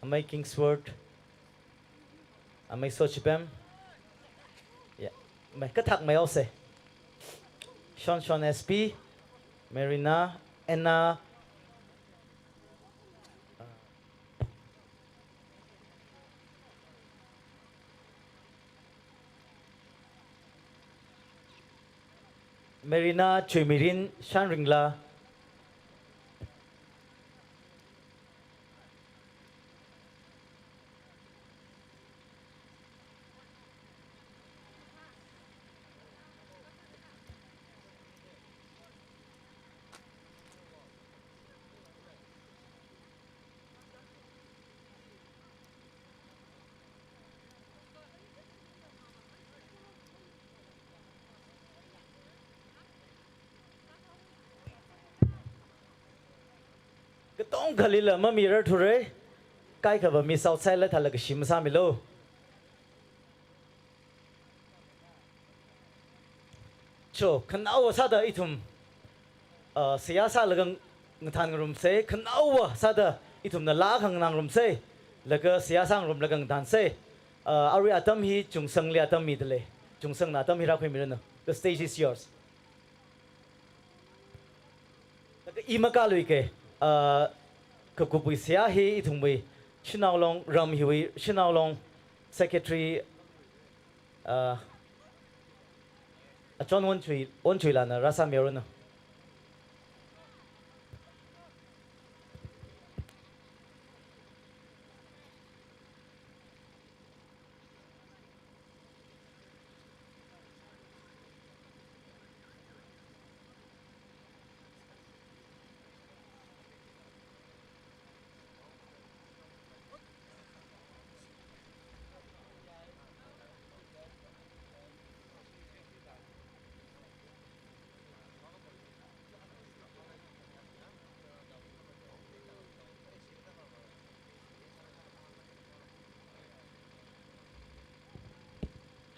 อาไม่คิงส์วอร์ดอาไม่โซชิเปมไม่ก็ทักไม่เอาเสชอนเอสพีเมรีนาแอนนาเมรีนาช่วยมิรินชันริงลา ต้องขลิลมามีรัทุเรใกล้กับมีเสาไซและทันละกชิมซามิโลโชขันเอาซาดาอิทุมเสียซาละกังทานรุมเซขันเอาซาดาอิทุมน่ะลาขังนางรุมเซแล้วก็เสียสังรุมละกังทานเซอาริอาตัมฮีจุงสังเลียตัมมีเดเลจุงสังนาตัมฮีรักไม่มีเรื่อง The stage is yours แล้วก็อีมากาลุยเกกับกุบุยเสียฮีอิทุมบุยชินาวลงรำฮิวิชินาวลง secretary จอห์นวันชุยลานะรัศมีรุน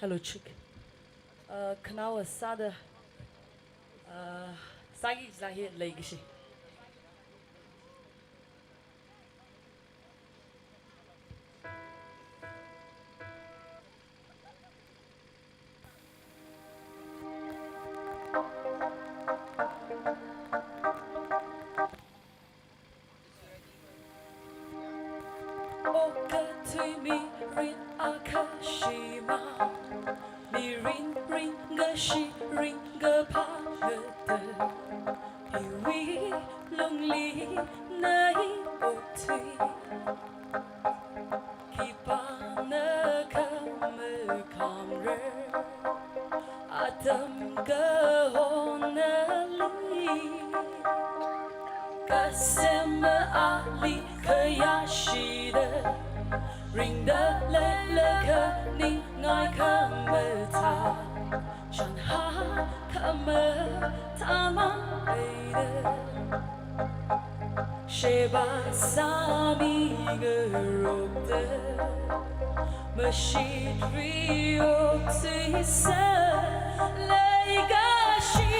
Hello, chick. Kanawa sada. Sagi zahi legishi. Okatimi rin akashima. Mi ring ring ga shi ring ga pa ga de. Iwi long li nai o tui. Kipa na kamu kamre. Adam ga hona li. Kasem ali kayashida. Ring the le ka ni ngai ka mơ ta chan ha ka mơ ta ma ide sheba sami gerokte mashit riok si sa legashi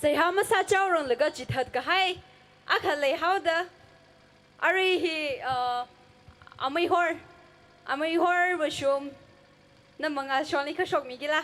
say how much a chow rong le ga chi that ka hai a kha le how da ari hi amai hor ba shum na mga shoni ka shok mi gila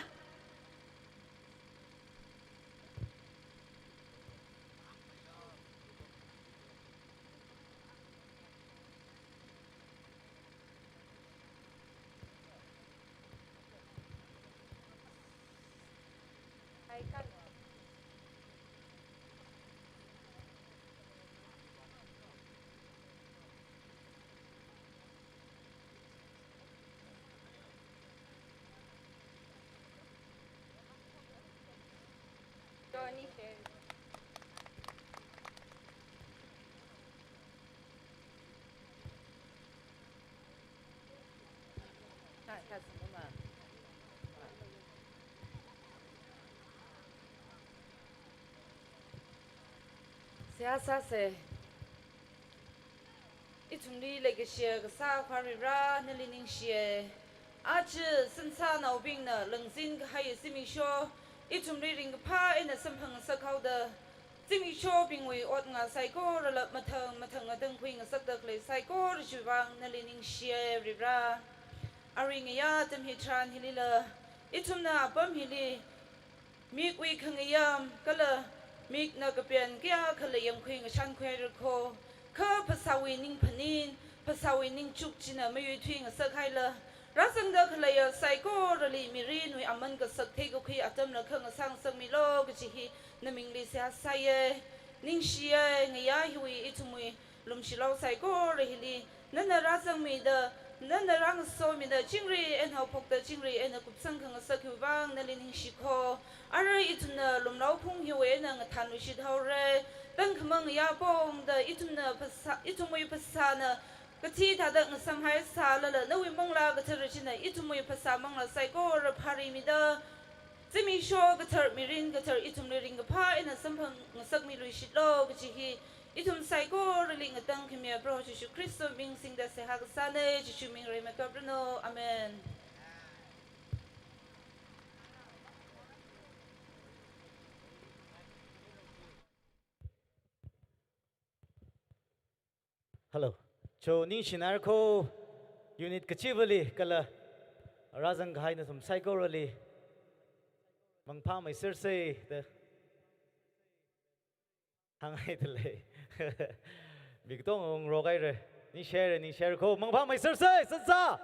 Siasa se itumli lege shia ga sa kwari ra na lining shia ach sansa na ubing na lengzin ga hai simi sho itumli ring pa ina samphang sa khau da simi sho bing wi ot nga sai ko la mathang adang khwing sak dak le sai ko juwang na lining shia ri ra aring ya tam hi tran hilila itumna pam hili mi wi khangiyam kala Mik na kapian kaya kalayam kuing shan kuya ko ka pasawi ning panin pasawi ning chuk china mayu tuing sak haila rasang da kalaya saiko rali mirin wi aman ka sak te ko kuya atam na kang sang sang milo kachihi na mingli sa saye ning shiya ngaya hui itumui lum shilaw saiko rahili nana rasang mi da nana rang so mi da chingri en hau pok da chingri en kupsang kang sak hiwang na lining shiko ara ituna lumlaw phung hiwe na nga thanu shi thawre tang khamang ya pong da ituna phasa itumui phasa na kachi tha da ngasam hai sa la la nawi mongla ga thar china itumui phasa mangla sai ko ra phari mi da chimi sho ga thar mirin ga thar itum le ring ga pha ina samphang ngasak mi lui shi lo ga chi hi itum sai ko ra ling tang khimya bro chu Kristo ming sing da se ha ga sa ne chu ming re ma ka brno amen. Hello. So ning shinar ko unit kachivali kala razang ghai na thum psychorally mangpha mai sir se the hangai thle big tong ong rogai re ni share ko mangpha mai sir se sansa